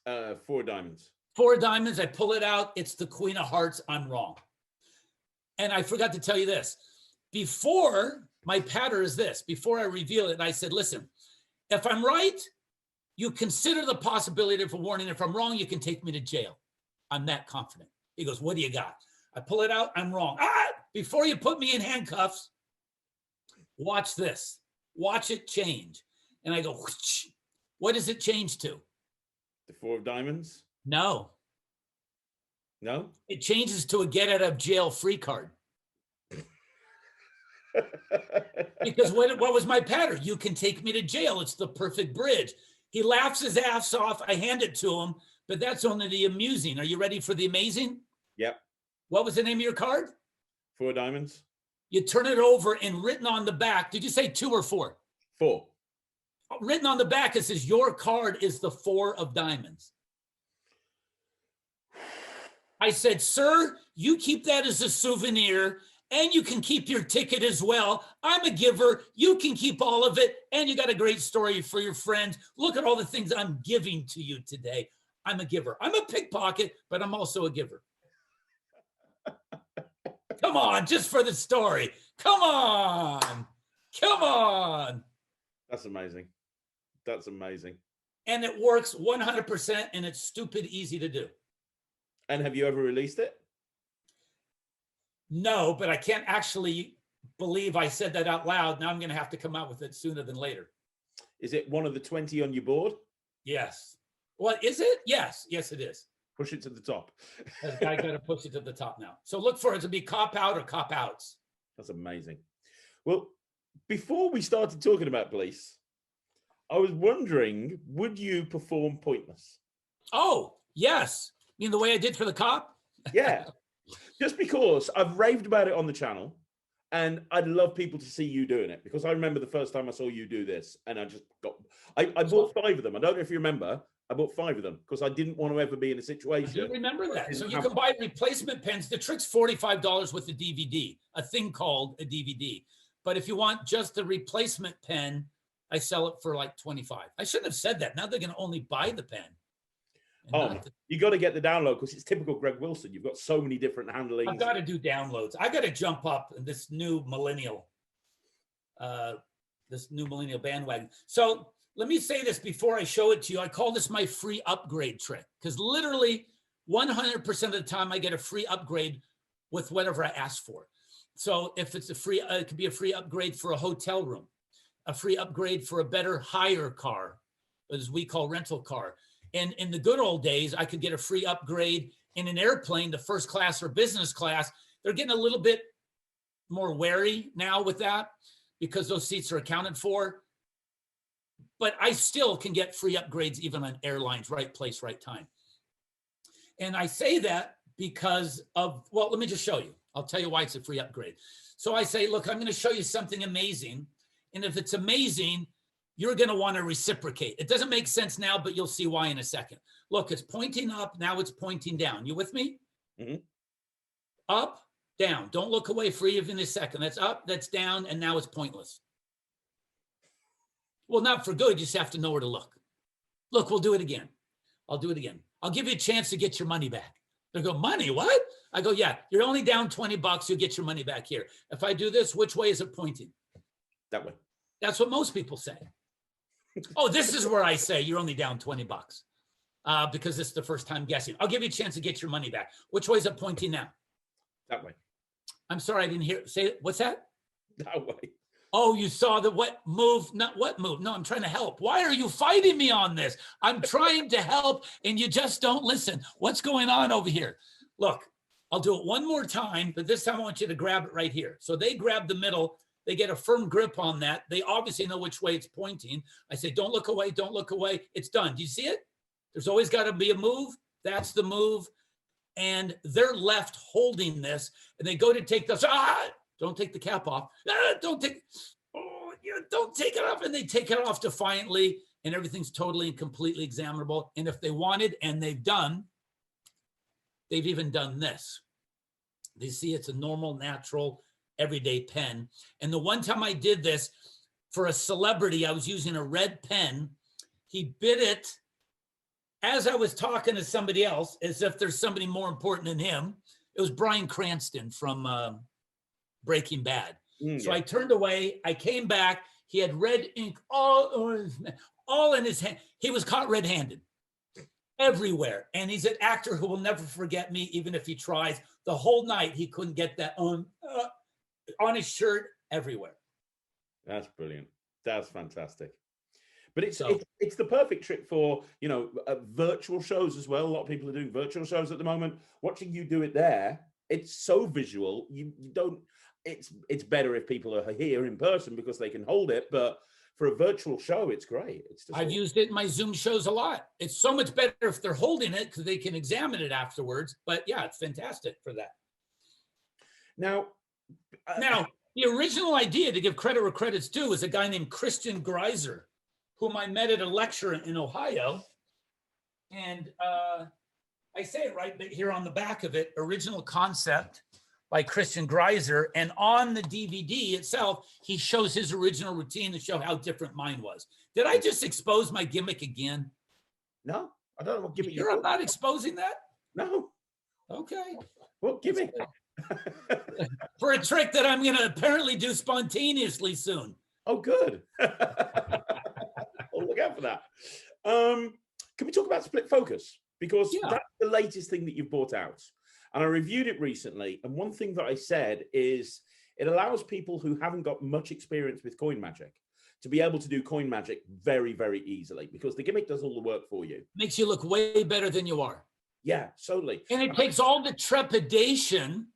4 diamonds. 4 diamonds, I pull it out. It's the Queen of Hearts. I'm wrong. And I forgot to tell you this. Before, my pattern is this. Before I reveal it, I said, listen, if I'm right, you consider the possibility of a warning. If I'm wrong, you can take me to jail. I'm that confident. He goes, what do you got? I pull it out. I'm wrong. Before you put me in handcuffs, watch this. Watch it change. And I go, whoosh. What does it change to? The 4 of diamonds? No. No? It changes to a get out of jail free card. Because what was my pattern? You can take me to jail. It's the perfect bridge. He laughs his ass off. I hand it to him, but that's only the amusing. Are you ready for the amazing? Yep. What was the name of your card? 4 diamonds. You turn it over and written on the back. Did you say 2 or 4? 4. Written on the back, it says your card is the 4 of diamonds. I said, sir, you keep that as a souvenir and you can keep your ticket as well. I'm a giver. You can keep all of it. And you got a great story for your friends. Look at all the things I'm giving to you today. I'm a giver. I'm a pickpocket, but I'm also a giver. Come on, just for the story. Come on. Come on. That's amazing. That's amazing. And it works 100% and it's stupid easy to do. And have you ever released it? No, but I can't actually believe I said that out loud. Now I'm going to have to come out with it sooner than later. Is it one of the 20 on your board? Yes. What is it? Yes. Yes, it is. Push it to the top. I got to push it to the top now. So look for it to be cop out or cop outs. That's amazing. Well, before we started talking about police, I was wondering, would you perform pointless? Oh, yes. You mean the way I did for the cop? Yeah. Just because I've raved about it on the channel. And I'd love people to see you doing it, because I remember the first time I saw you do this, and I bought 5 of them. I don't know if you remember. I bought 5 of them because I didn't want to ever be in a situation. I do remember that. So you can buy replacement pens. The trick's $45 with a DVD, a thing called a DVD. But if you want just the replacement pen, I sell it for like $25. I shouldn't have said that. Now they're going to only buy the pen. You got to get the download, because it's typical Greg Wilson. You've got so many different handlings. I've got to do downloads. I got to jump up in this new millennial bandwagon. So let me say this before I show it to you. I call this my free upgrade trick, because literally 100% of the time I get a free upgrade with whatever I ask for. So if it's it could be a free upgrade for a hotel room, a free upgrade for a better hire car, as we call rental car. And in the good old days, I could get a free upgrade in an airplane, the first class or business class. They're getting a little bit more wary now with that, because those seats are accounted for. But I still can get free upgrades even on airlines, right place, right time. And I say that because of, well, let me just show you. I'll tell you why it's a free upgrade. So I say, look, I'm going to show you something amazing. And if it's amazing, you're going to want to reciprocate. It doesn't make sense now, but you'll see why in a second. Look, it's pointing up. Now it's pointing down. You with me? Mm-hmm. Up, down. Don't look away for even a second. That's up, that's down, and now it's pointless. Well, not for good. You just have to know where to look. Look, we'll do it again. I'll do it again. I'll give you a chance to get your money back. They go, money, what? I go, yeah, you're only down $20. You'll get your money back here. If I do this, which way is it pointing? That way. That's what most people say. Oh, this is where I say you're only down $20 because this is the first time guessing. I'll give you a chance to get your money back. Which way is it pointing now? That way. I'm sorry, I didn't hear. Say it. What's that? That way. Oh, you saw the what move? Not what move? No, I'm trying to help. Why are you fighting me on this? I'm trying to help and you just don't listen. What's going on over here? Look, I'll do it one more time, but this time I want you to grab it right here. So they grab the middle. They get a firm grip on that. They obviously know which way it's pointing. I say, don't look away. Don't look away. It's done. Do you see it? There's always got to be a move. That's the move. And they're left holding this and they go to take this. Don't take the cap off. Don't take it off. And they take it off defiantly, and everything's totally and completely examinable. And if they wanted, and they've even done this. They see it's a normal, natural, everyday pen. And the one time I did this for a celebrity, I was using a red pen. He bit it as I was talking to somebody else, as if there's somebody more important than him. It was Bryan Cranston from Breaking Bad. So I turned away. I came back. He had red ink all in his hand. He was caught red-handed everywhere. And he's an actor who will never forget me, even if he tries. The whole night, he couldn't get that on his shirt, everywhere. That's brilliant. That's fantastic. But it's the perfect trick for, virtual shows as well. A lot of people are doing virtual shows at the moment. Watching you do it there, it's so visual. You don't. It's better if people are here in person because they can hold it. But for a virtual show, it's great. I've used it in my Zoom shows a lot. It's so much better if they're holding it because they can examine it afterwards. But yeah, it's fantastic for that. Now, the original idea, to give credit where credit's due, is a guy named Christian Greiser, whom I met at a lecture in Ohio. And I say it right here on the back of it, original concept by Christian Greiser. And on the DVD itself, he shows his original routine to show how different mine was. Did I just expose my gimmick again? No, I don't know what gimmick you're not exposing that? No. Okay. What gimmick? For a trick that I'm going to apparently do spontaneously soon. Oh, good. I'll look out for that. Can we talk about split focus? Because that's the latest thing that you've brought out. And I reviewed it recently. And one thing that I said is it allows people who haven't got much experience with coin magic to be able to do coin magic very, very easily because the gimmick does all the work for you. Makes you look way better than you are. Yeah, totally. And it takes all the trepidation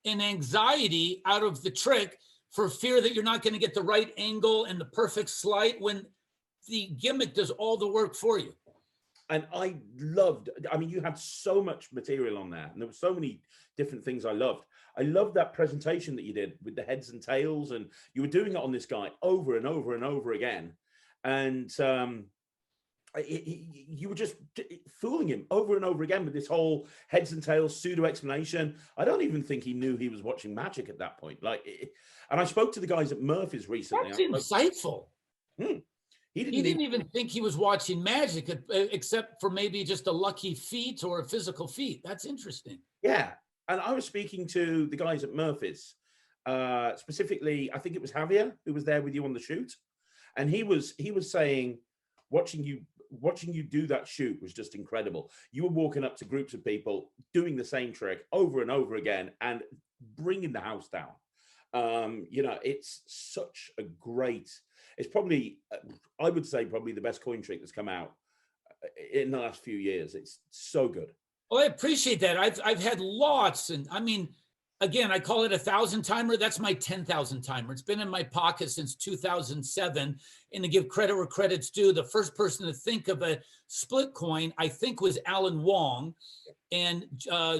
and anxiety out of the trick for fear that you're not going to get the right angle and the perfect sleight when the gimmick does all the work for you. And you had so much material on there and there were so many different things I loved. I love that presentation that you did with the heads and tails, and you were doing it on this guy over and over and over again. And you were just fooling him over and over again with this whole heads and tails pseudo explanation. I don't even think he knew he was watching magic at that point. And I spoke to the guys at Murphy's recently. That's insightful. He didn't even think he was watching magic, except for maybe just a lucky feat or a physical feat. That's interesting. Yeah. And I was speaking to the guys at Murphy's, specifically, I think it was Javier who was there with you on the shoot. And he was saying, watching you do that shoot was just incredible. You were walking up to groups of people, doing the same trick over and over again and bringing the house down. You know, it's such a great, it's probably, I would say probably the best coin trick that's come out in the last few years. It's so good. Well, I appreciate that. I've had lots, and I mean, again, I call it 1,000 timer. That's my 10,000 timer. It's been in my pocket since 2007. And to give credit where credit's due, the first person to think of a split coin, I think, was Alan Wong. And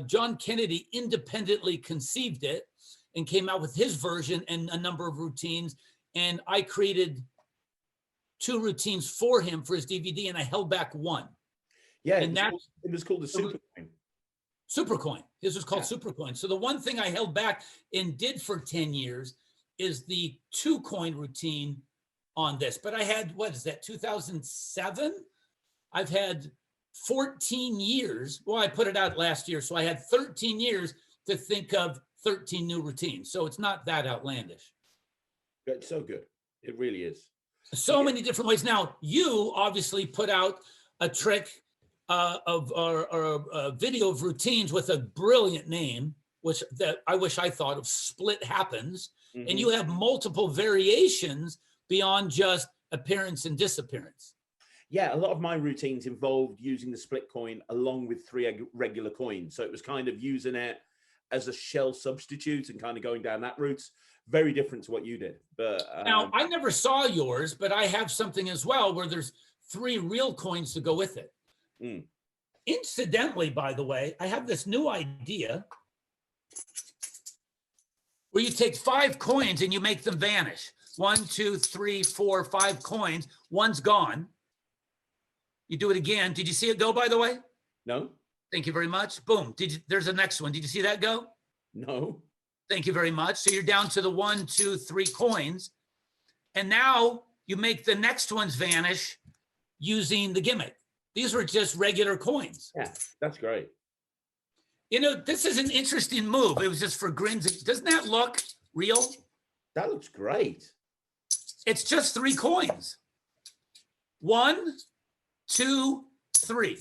John Kennedy independently conceived it and came out with his version and a number of routines. And I created 2 routines for him for his DVD, and I held back 1. Yeah, and it was called the Super Coin. Super Coin. This was called Super Coin. So the one thing I held back and did for 10 years is the 2 coin routine on this. But I had, what is that, 2007? I've had 14 years. Well, I put it out last year. So I had 13 years to think of 13 new routines. So it's not that outlandish. It's so good. It really is. So many different ways. Now, you obviously put out a trick of a video of routines with a brilliant name, which that I wish I thought of, Split Happens. Mm-hmm. And you have multiple variations beyond just appearance and disappearance. Yeah, a lot of my routines involved using the split coin along with 3 regular coins. So it was kind of using it as a shell substitute and kind of going down that route. Very different to what you did. But now, I never saw yours, but I have something as well where there's 3 real coins to go with it. Mm. Incidentally, by the way, I have this new idea where you take 5 coins and you make them vanish. 1, 2, 3, 4, 5 coins. One's gone. You do it again. Did you see it go, by the way? No. Thank you very much. Boom. There's the next one. Did you see that go? No. Thank you very much. So you're down to the 1, 2, 3 coins. And now you make the next ones vanish using the gimmick. These were just regular coins. Yeah, that's great. You know, this is an interesting move. It was just for grins. Doesn't that look real? That looks great. It's just 3 coins. 1, 2, 3.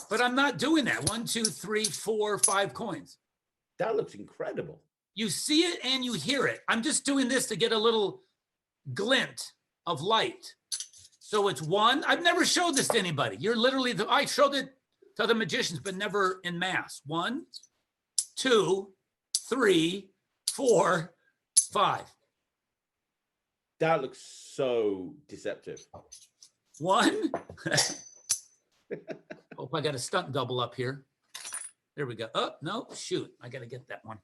But I'm not doing that. 1, 2, 3, 4, 5 coins. That looks incredible. You see it and you hear it. I'm just doing this to get a little glint of light. So it's 1. I've never showed this to anybody. You're literally I showed it to other magicians, but never in mass. 1, 2, 3, 4, 5. That looks so deceptive. 1. Hope I got a stunt double up here. There we go. Oh, no, shoot. I got to get that one.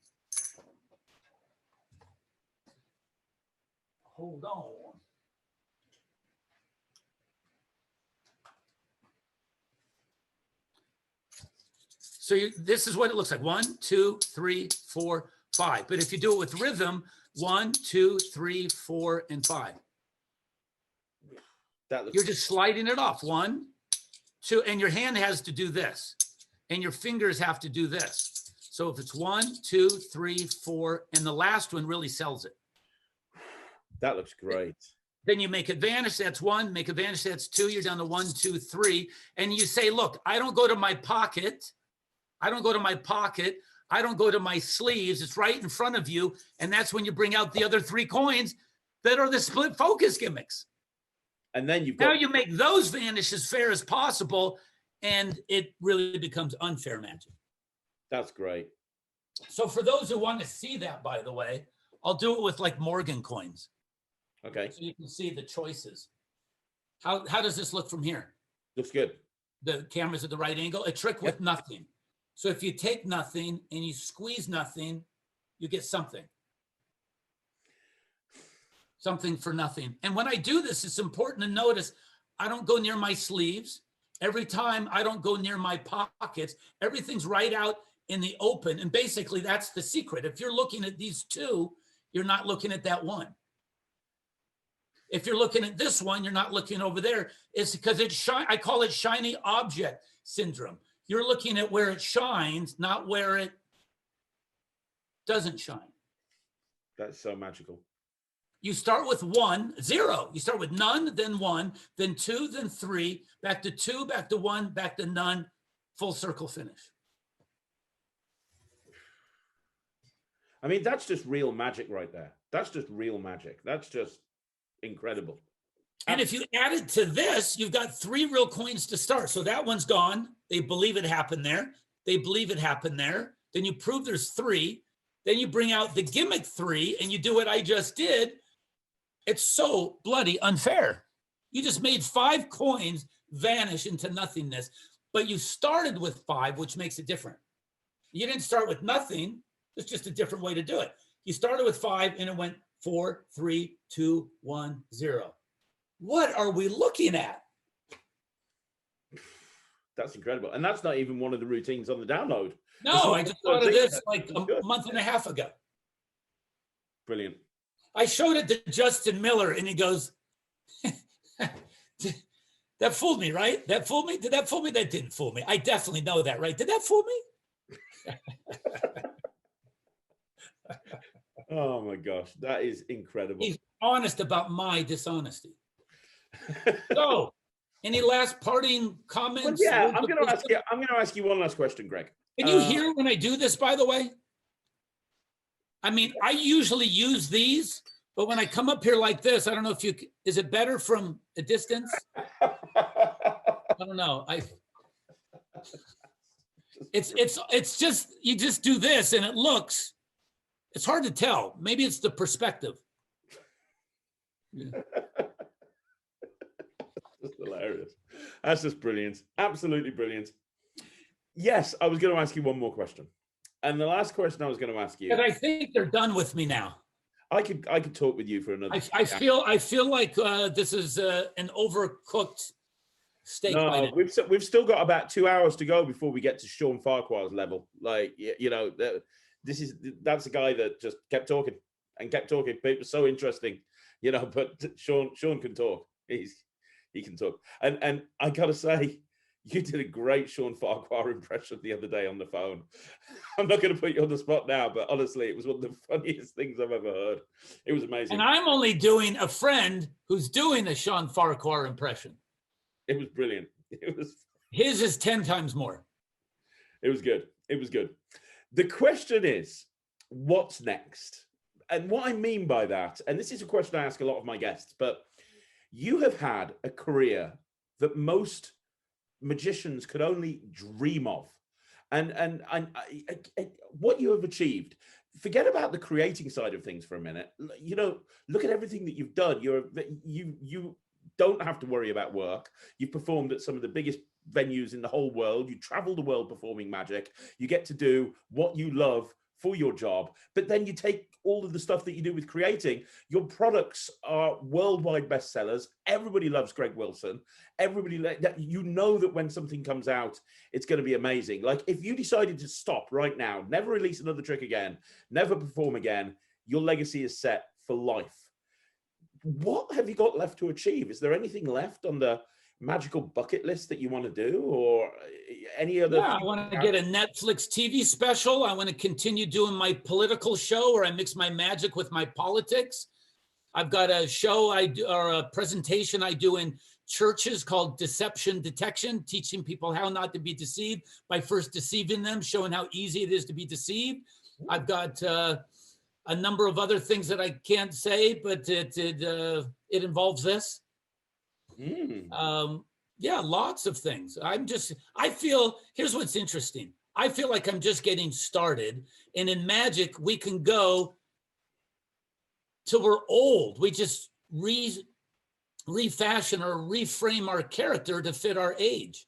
Hold on. So this is what it looks like. 1, 2, 3, 4, 5. But if you do it with rhythm, 1, 2, 3, 4, and 5. You're just sliding it off. 1, 2, and your hand has to do this, and your fingers have to do this. So if it's 1, 2, 3, 4, and the last one really sells it. That looks great. Then you make it vanish. That's 1. Make it vanish. That's 2. You're down to 1, 2, 3, and you say, "Look, I don't go to my pocket. I don't go to my pocket. I don't go to my sleeves. It's right in front of you." And that's when you bring out the other 3 coins that are the split focus gimmicks. And then now you make those vanish as fair as possible, and it really becomes unfair magic. That's great. So for those who want to see that, by the way, I'll do it with like Morgan coins. Okay. So you can see the choices. How does this look from here? Looks good. The camera's at the right angle. A trick with nothing. So if you take nothing and you squeeze nothing, You get something. Something for nothing. And when I do this, it's important to notice I don't go near my sleeves. Every time I don't go near my pockets. Everything's right out in the open. And basically that's the secret. If you're looking at these two, you're not looking at that one. If you're looking at this one, you're not looking over there. It's because it's shiny. I call it shiny object syndrome. You're looking at where it shines, not where it doesn't shine. That's so magical. You start with 1, 0. You start with none, then 1, then 2, then 3, back to 2, back to 1, back to none, full circle finish. I mean, that's just real magic right there. That's just real magic. That's just incredible. And if you add it to this, you've got 3 real coins to start. So that one's gone. They believe it happened there. They believe it happened there. Then you prove there's 3. Then you bring out the gimmick 3 and you do what I just did. It's so bloody unfair. You just made 5 coins vanish into nothingness, but you started with 5, which makes it different. You didn't start with nothing. It's just a different way to do it. You started with 5 and it went 4, 3, 2, 1, 0. What are we looking at? That's incredible. And that's not even one of the routines on the download. No, I just thought of this like a month and a half ago. Brilliant. I showed it to Justin Miller and he goes, that fooled me, right? That fooled me? Did that fool me? That didn't fool me. I definitely know that, right? Did that fool me? Oh my gosh, that is incredible. He's honest about my dishonesty. So, any last parting comments? Well, yeah, I'm going to ask you one last question, Greg. Can you hear when I do this, by the way? I mean, I usually use these, but when I come up here like this, I don't know if you, is it better from a distance? I don't know. It's just, you just do this and it looks, it's hard to tell. Maybe it's the perspective. Yeah. That's hilarious. That's just brilliant. Absolutely brilliant. Yes, I was going to ask you one more question. And the last question I was going to ask you. But I think they're done with me now. I could talk with you for another. I feel like this is an overcooked steak. No, we've still got about 2 hours to go before we get to Sean Farquhar's level. Like, you know, that's a guy that just kept talking and kept talking. But it was so interesting, you know. But Sean can talk. He can talk. And I gotta say, you did a great Sean Farquhar impression the other day on the phone. I'm not going to put you on the spot now, but honestly, it was one of the funniest things I've ever heard. It was amazing. And I'm only doing a friend who's doing a Sean Farquhar impression. It was brilliant. His is 10 times more. It was good. It was good. The question is, what's next? And what I mean by that, and this is a question I ask a lot of my guests, but you have had a career that most magicians could only dream of, and what you have achieved. Forget about the creating side of things for a minute. You know, look at everything that you've done. You don't have to worry about work. You've performed at some of the biggest venues in the whole world. You travel the world performing magic. You get to do what you love for your job, but then you take all of the stuff that you do with creating. Your products are worldwide bestsellers. Everybody loves Greg Wilson. You know that when something comes out, it's going to be amazing. Like if you decided to stop right now, never release another trick again, never perform again, your legacy is set for life. What have you got left to achieve? Is there anything left on the magical bucket list that you want to do, or any other? Yeah, I want to get a Netflix TV special. I want to continue doing my political show where I mix my magic with my politics. I've got a show or a presentation I do in churches called Deception Detection, teaching people how not to be deceived by first deceiving them, showing how easy it is to be deceived. I've got a number of other things that I can't say, but it involves this. Yeah, lots of things. I feel, here's what's interesting. I feel like I'm just getting started. And in magic, we can go till we're old. We just refashion or reframe our character to fit our age.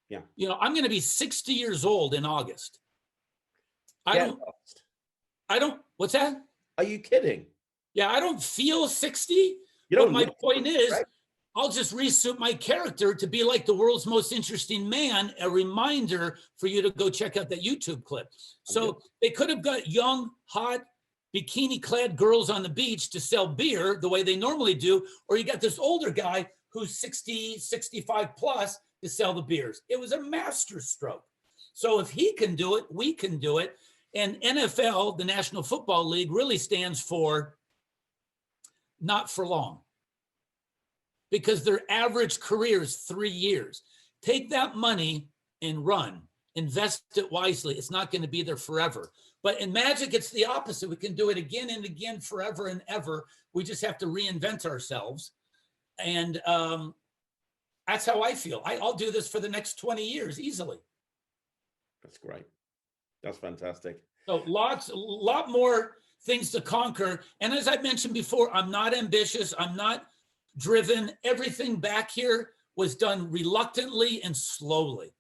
Yeah. You know, I'm going to be 60 years old in August. I What's that? Are you kidding? Yeah, I don't feel 60. You But don't my look point is, right? I'll just resuit my character to be like the world's most interesting man, a reminder for you to go check out that YouTube clip. So they could have got young, hot, bikini-clad girls on the beach to sell beer the way they normally do, or you got this older guy who's 60, 65 plus to sell the beers. It was a masterstroke. So if he can do it, we can do it. And NFL, the National Football League, really stands for not for long, because their average career is 3 years. Take that money and run, invest it wisely. It's not going to be there forever. But in Magic, it's the opposite. We can do it again and again, forever and ever. We just have to reinvent ourselves. And that's how I feel. I'll do this for the next 20 years easily. That's great. That's fantastic. So a lot more things to conquer. And as I mentioned before, I'm not ambitious. I'm not driven. Everything back here was done reluctantly and slowly.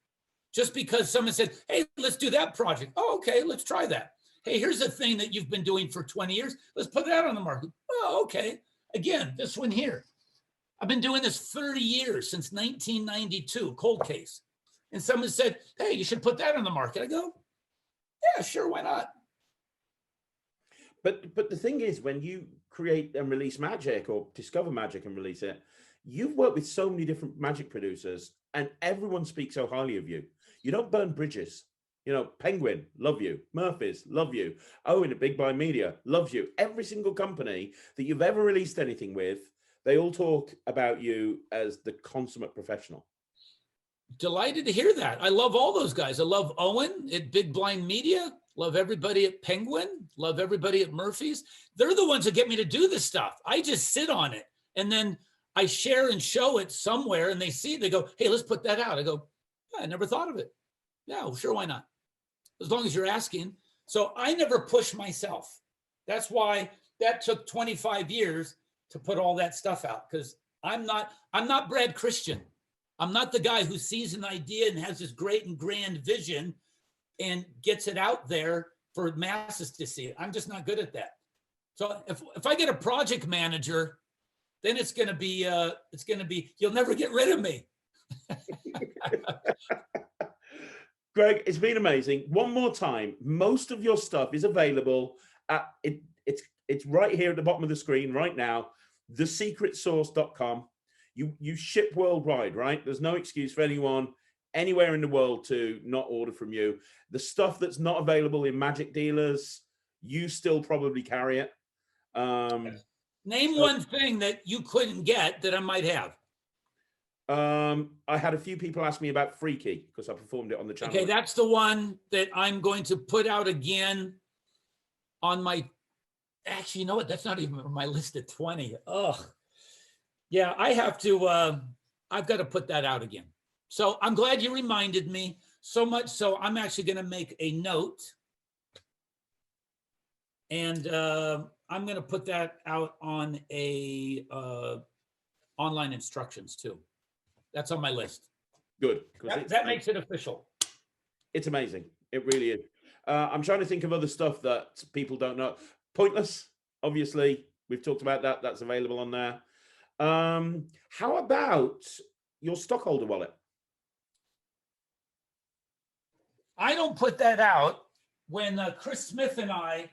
Just because someone said, hey, let's do that project. Oh, okay, let's try that. Hey, here's a thing that you've been doing for 20 years. Let's put that on the market. Oh, okay. Again, this one here. I've been doing this 30 years, since 1992, cold case. And someone said, hey, you should put that on the market. I go, yeah, sure, why not? But the thing is, when you create and release Magic, or discover Magic and release it, you've worked with so many different Magic producers, and everyone speaks so highly of you. You don't burn bridges. You know, Penguin, love you. Murphy's, love you. Owen at Big Blind Media, loves you. Every single company that you've ever released anything with, they all talk about you as the consummate professional. Delighted to hear that. I love all those guys. I love Owen at Big Blind Media. Love everybody at Penguin. Love everybody at Murphy's. They're the ones that get me to do this stuff. I just sit on it. And then I share and show it somewhere, and they see it. They go, hey, let's put that out. I go, yeah, I never thought of it. Yeah, well, sure, why not? As long as you're asking. So I never push myself. That's why that took 25 years to put all that stuff out, because I'm not Brad Christian. I'm not the guy who sees an idea and has this great and grand vision and gets it out there for masses to see it. I'm just not good at that. So if I get a project manager, then it's going to be, you'll never get rid of me. Greg, it's been amazing. One more time, most of your stuff is available at it's right here at the bottom of the screen right now, thesecretsource.com. You ship worldwide, right? There's no excuse for anyone anywhere in the world to not order from you. The stuff that's not available in Magic dealers, you still probably carry it. Name one thing that you couldn't get that I might have. I had a few people ask me about Freaky because I performed it on the channel. Okay, that's the one that I'm going to put out again on my, actually, you know what? That's not even on my list of 20. Ugh. Yeah, I have to, I've got to put that out again. So I'm glad you reminded me, so much so I'm actually going to make a note, and I'm going to put that out on a online instructions too. That's on my list. Good. That makes it official. It's amazing. It really is. I'm trying to think of other stuff that people don't know. Pointless, obviously. We've talked about that. That's available on there. How about your stockholder wallet? I don't put that out. When Chris Smith and I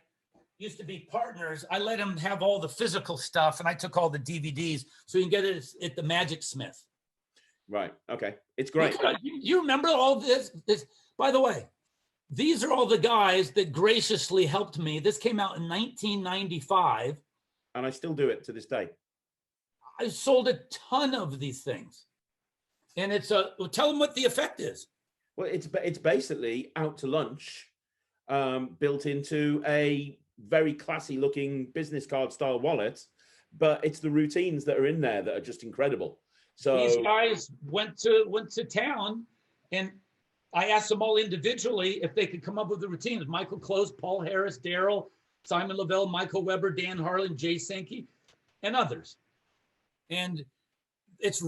used to be partners, I let him have all the physical stuff, and I took all the DVDs, so you can get it at the Magicsmith. Right. Okay. It's great. You remember all this? By the way, these are all the guys that graciously helped me. This came out in 1995. And I still do it to this day. I sold a ton of these things. And it's tell them what the effect is. Well, it's basically Out to Lunch built into a very classy looking business card style wallet, but it's the routines that are in there that are just incredible. So these guys went to town, and I asked them all individually if they could come up with the routines. Michael Close, Paul Harris, Daryl, Simon Lavelle, Michael Weber, Dan Harlan, Jay Sethy, and others. And it's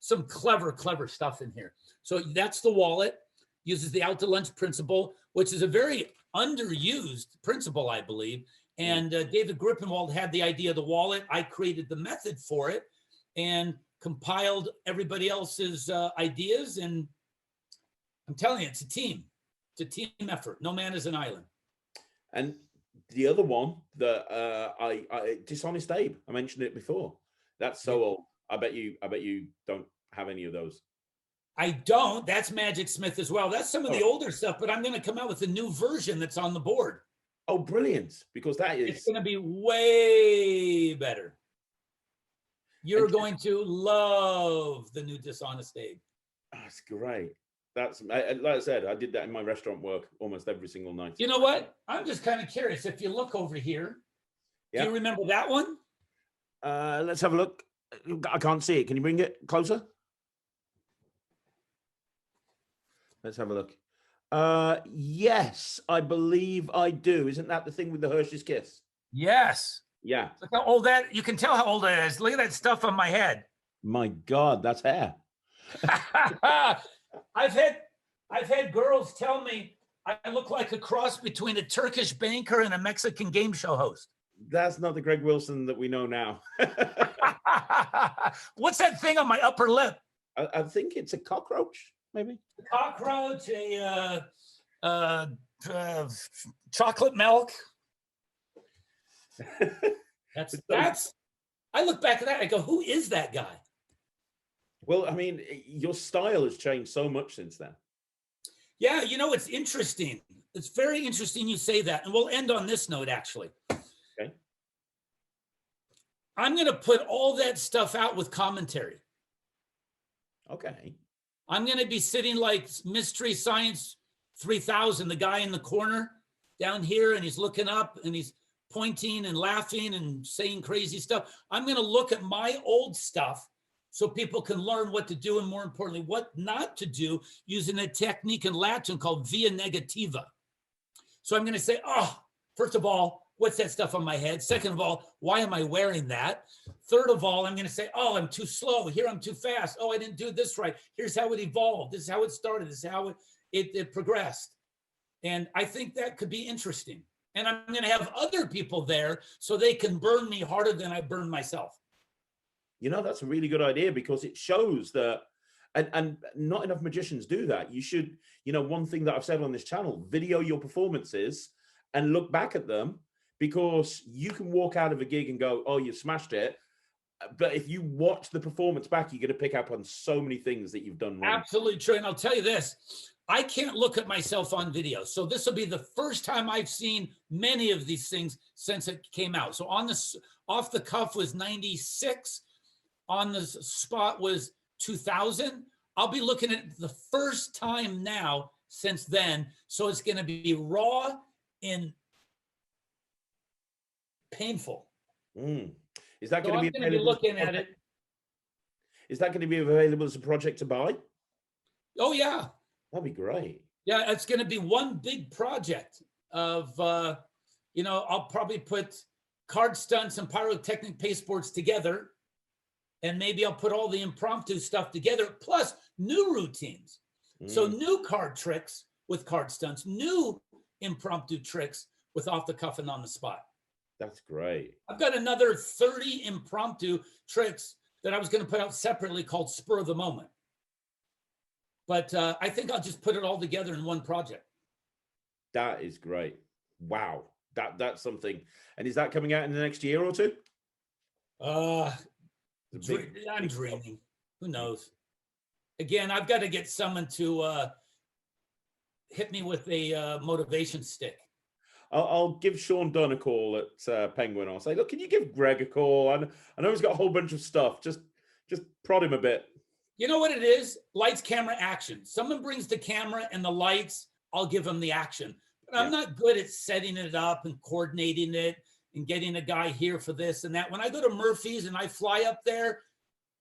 some clever stuff in here. So that's the wallet. Uses the out to lunch principle, which is a very underused principle, I believe. And David Grippenwald had the idea of the wallet. I created the method for it and compiled everybody else's ideas. And I'm telling you, it's a team. It's a team effort. No man is an island. And the other one that I Dishonest Abe, I mentioned it before. That's so old. I bet you don't have any of those. I don't. That's Magic Smith as well. That's some of the older stuff, but I'm going to come out with a new version that's on the board. Oh, brilliant. Because that is... It's going to be way better. You're going to love the new Dishonest Abe. That's great. That's, like I said, I did that in my restaurant work almost every single night. You know what? I'm just kind of curious. If you look over here, do you remember that one? Let's have a look. I can't see it. Can you bring it closer? Let's have a look. Yes, I believe I do. Isn't that the thing with the Hershey's Kiss? Yes. Yeah. Look how old that, you can tell how old it is. Look at that stuff on my head. My God, that's hair. I've had girls tell me I look like a cross between a Turkish banker and a Mexican game show host. That's not the Greg Wilson that we know now. What's that thing on my upper lip? I think it's a cockroach, maybe. A cockroach, chocolate milk. That's. I look back at that. I go, who is that guy? Well, I mean, your style has changed so much since then. Yeah, you know, it's interesting. It's very interesting you say that. And we'll end on this note, actually. Okay. I'm going to put all that stuff out with commentary. Okay. I'm going to be sitting like Mystery Science 3000, the guy in the corner down here, and he's looking up and he's pointing and laughing and saying crazy stuff. I'm going to look at my old stuff so people can learn what to do and, more importantly, what not to do using a technique in Latin called via negativa. So I'm going to say, oh, first of all, what's that stuff on my head? Second of all, why am I wearing that? Third of all, I'm going to say, oh, I'm too slow. Here, I'm too fast. Oh, I didn't do this right. Here's how it evolved. This is how it started. This is how it progressed. And I think that could be interesting. And I'm going to have other people there so they can burn me harder than I burn myself. You know, that's a really good idea because it shows that, and not enough magicians do that. You should, you know, one thing that I've said on this channel, video your performances and look back at them, because you can walk out of a gig and go, oh, you smashed it. But if you watch the performance back, you're going to pick up on so many things that you've done wrong. Absolutely true. And I'll tell you this, I can't look at myself on video. So this will be the first time I've seen many of these things since it came out. So on this, off the cuff was 96. On the spot was 2000. I'll be looking at the first time now since then. So it's going to be raw and painful. Is that going to be available? Looking at it. Is that going to be available as a project to buy? Oh, yeah. That'd be great. Yeah, it's going to be one big project of, you know, I'll probably put card stunts and pyrotechnic pasteboards together. And maybe I'll put all the impromptu stuff together, plus new routines. So new card tricks with card stunts, new impromptu tricks with off the cuff and on the spot. That's great. I've got another 30 impromptu tricks that I was going to put out separately called Spur of the Moment. But I think I'll just put it all together in one project. That is great. Wow. That's something. And is that coming out in the next year or two? I'm dreaming. Who knows? Again, I've got to get someone to hit me with a motivation stick. I'll give Sean Dunn a call at Penguin. I'll say, look, can you give Greg a call? I know he's got a whole bunch of stuff. Just prod him a bit. You know what it is? Lights, camera, action. Someone brings the camera and the lights, I'll give them the action. But I'm not good at setting it up and coordinating it and getting a guy here for this and that. When I go to Murphy's and I fly up there,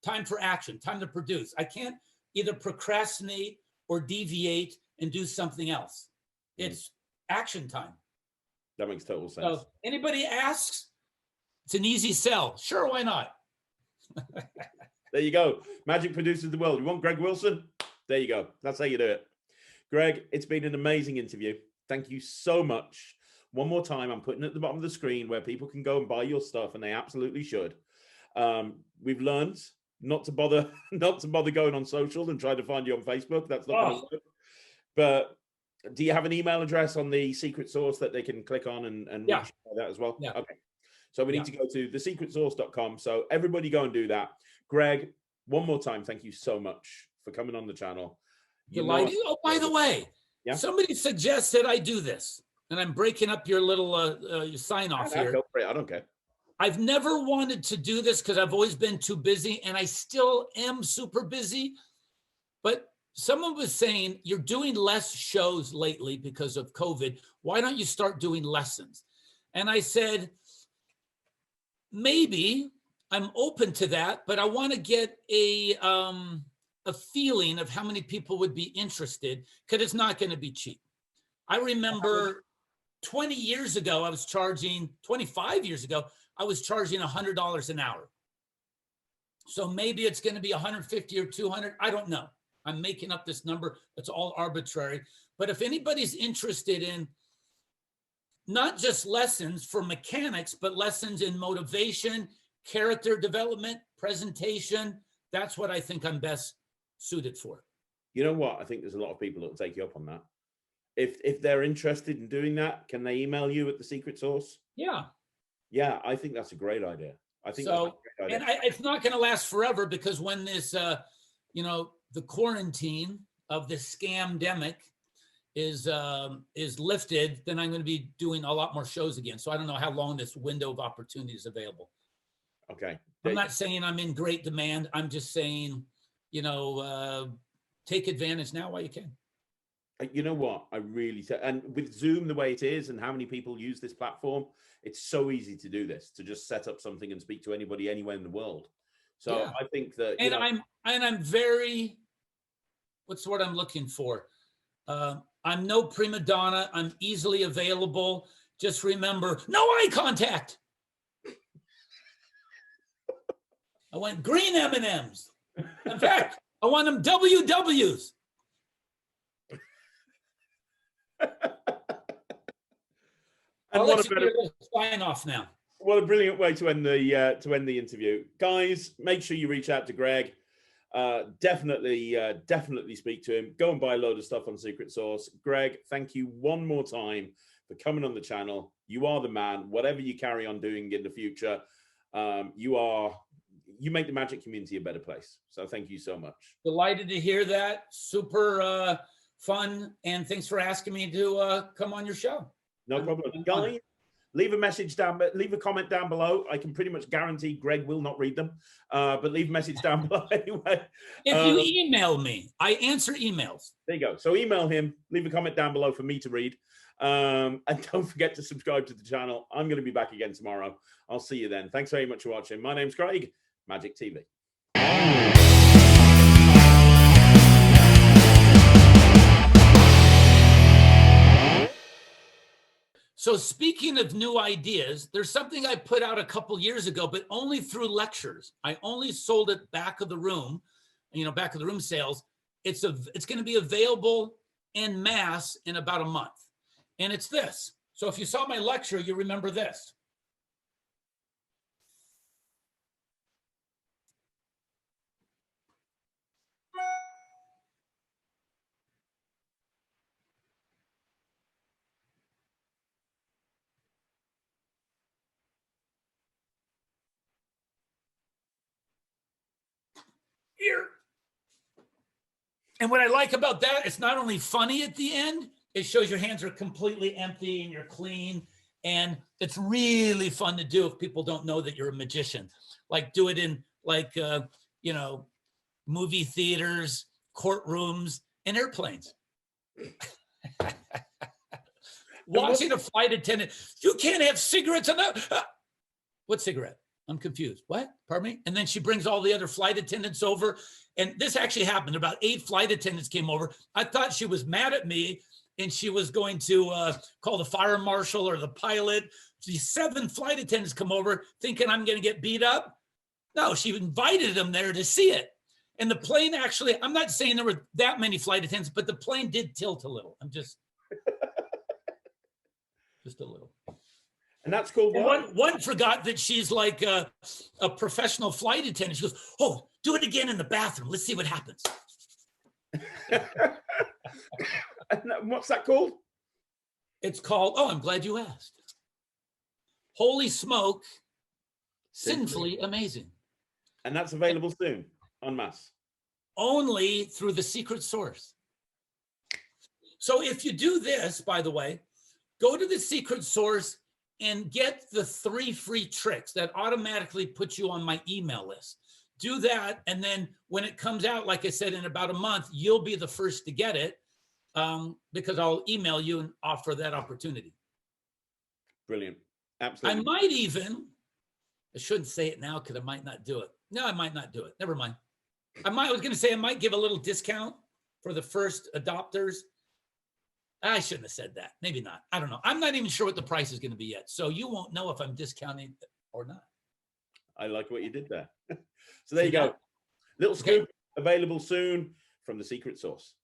time for action, time to produce. I can't either procrastinate or deviate and do something else. It's action time. That makes total sense. So anybody asks, it's an easy sell. Sure, why not? There you go. Magic produces the world. You want Greg Wilson? There you go. That's how you do it. Greg, it's been an amazing interview. Thank you so much. One more time, I'm putting it at the bottom of the screen where people can go and buy your stuff, and they absolutely should. We've learned not to bother going on social and try to find you on Facebook. That's not going to work. But do you have an email address on the secret source that they can click on and reach that as well? Yeah. Okay. So we need to go to thesecretsource.com. So everybody go and do that. Greg, one more time, thank you so much for coming on the channel. Delighted. Oh, by the way, somebody suggested I do this, and I'm breaking up your little sign off here. Go for it. I don't care. I've never wanted to do this because I've always been too busy, and I still am super busy. But someone was saying, you're doing less shows lately because of COVID. Why don't you start doing lessons? And I said, maybe I'm open to that, but I want to get a feeling of how many people would be interested, because it's not going to be cheap. I remember 20 years ago, 25 years ago, I was charging $100 an hour. So maybe it's going to be 150 or 200. I don't know. I'm making up this number. It's all arbitrary. But if anybody's interested in not just lessons for mechanics, but lessons in motivation, character development, presentation, that's what I think I'm best suited for. You know what? I think there's a lot of people that will take you up on that. If they're interested in doing that, can they email you at the secret source? Yeah. Yeah, I think that's a great idea. I think so. That's a great idea. And it's not going to last forever, because when this, the quarantine of this scamdemic is lifted, then I'm going to be doing a lot more shows again. So I don't know how long this window of opportunity is available. Okay. I'm not saying I'm in great demand. I'm just saying, take advantage now while you can. You know what? I really, and with Zoom the way it is and how many people use this platform, it's so easy to do this, to just set up something and speak to anybody anywhere in the world. So yeah. I think that, I'm very, what's the word I'm looking for? I'm no prima donna. I'm easily available. Just remember, no eye contact. I want green M&Ms. In fact, I want them WWs. I'll let you sign off now. What a brilliant way to end the interview, guys. Make sure you reach out to Greg. Definitely speak to him. Go and buy a load of stuff on Secret Source. Greg, thank you one more time for coming on the channel. You are the man. Whatever you carry on doing in the future, you make the magic community a better place. So thank you so much. Delighted to hear that. Super fun, and thanks for asking me to come on your show. No problem. Guys, leave a comment down below. I can pretty much guarantee Greg will not read them, but leave a message down below anyway. If you email me, I answer emails. There you go. So email him, leave a comment down below for me to read. And don't forget to subscribe to the channel. I'm going to be back again tomorrow. I'll see you then. Thanks very much for watching. My name's Craig, Magic TV. So speaking of new ideas, there's something I put out a couple years ago, but only through lectures. I only sold it back of the room, back of the room sales. It's going to be available en masse in about a month. And it's this. So if you saw my lecture, you remember this. Here. And what I like about that, it's not only funny at the end, it shows your hands are completely empty and you're clean. And it's really fun to do if people don't know that you're a magician. Like do it in movie theaters, courtrooms, and airplanes. Watching a flight attendant, you can't have cigarettes on that. What cigarette? I'm confused. What? Pardon me? And then she brings all the other flight attendants over. And this actually happened. About 8 flight attendants came over. I thought she was mad at me and she was going to call the fire marshal or the pilot. These 7 flight attendants come over thinking I'm going to get beat up. No, she invited them there to see it. And the plane actually, I'm not saying there were that many flight attendants, but the plane did tilt a little. I'm just, Just a little. And that's called what? One forgot that she's like a professional flight attendant. She goes, "Oh, do it again in the bathroom. Let's see what happens." And what's that called? It's called, oh, I'm glad you asked. Holy Smoke, Sinfully Amazing. And that's available soon, en masse. Only through the secret source. So if you do this, by the way, go to the secret source and get the 3 free tricks that automatically put you on my email list. Do that, and then when it comes out, like I said, in about a month, you'll be the first to get it, because I'll email you and offer that opportunity. Brilliant. Absolutely. I might even, I shouldn't say it now because I might not do it. No, I might not do it. Never mind. I was going to say I might give a little discount for the first adopters. I shouldn't have said that. Maybe not. I don't know. I'm not even sure what the price is going to be yet. So you won't know if I'm discounting or not. I like what you did there. So there you go. Little scoop available soon from the secret source.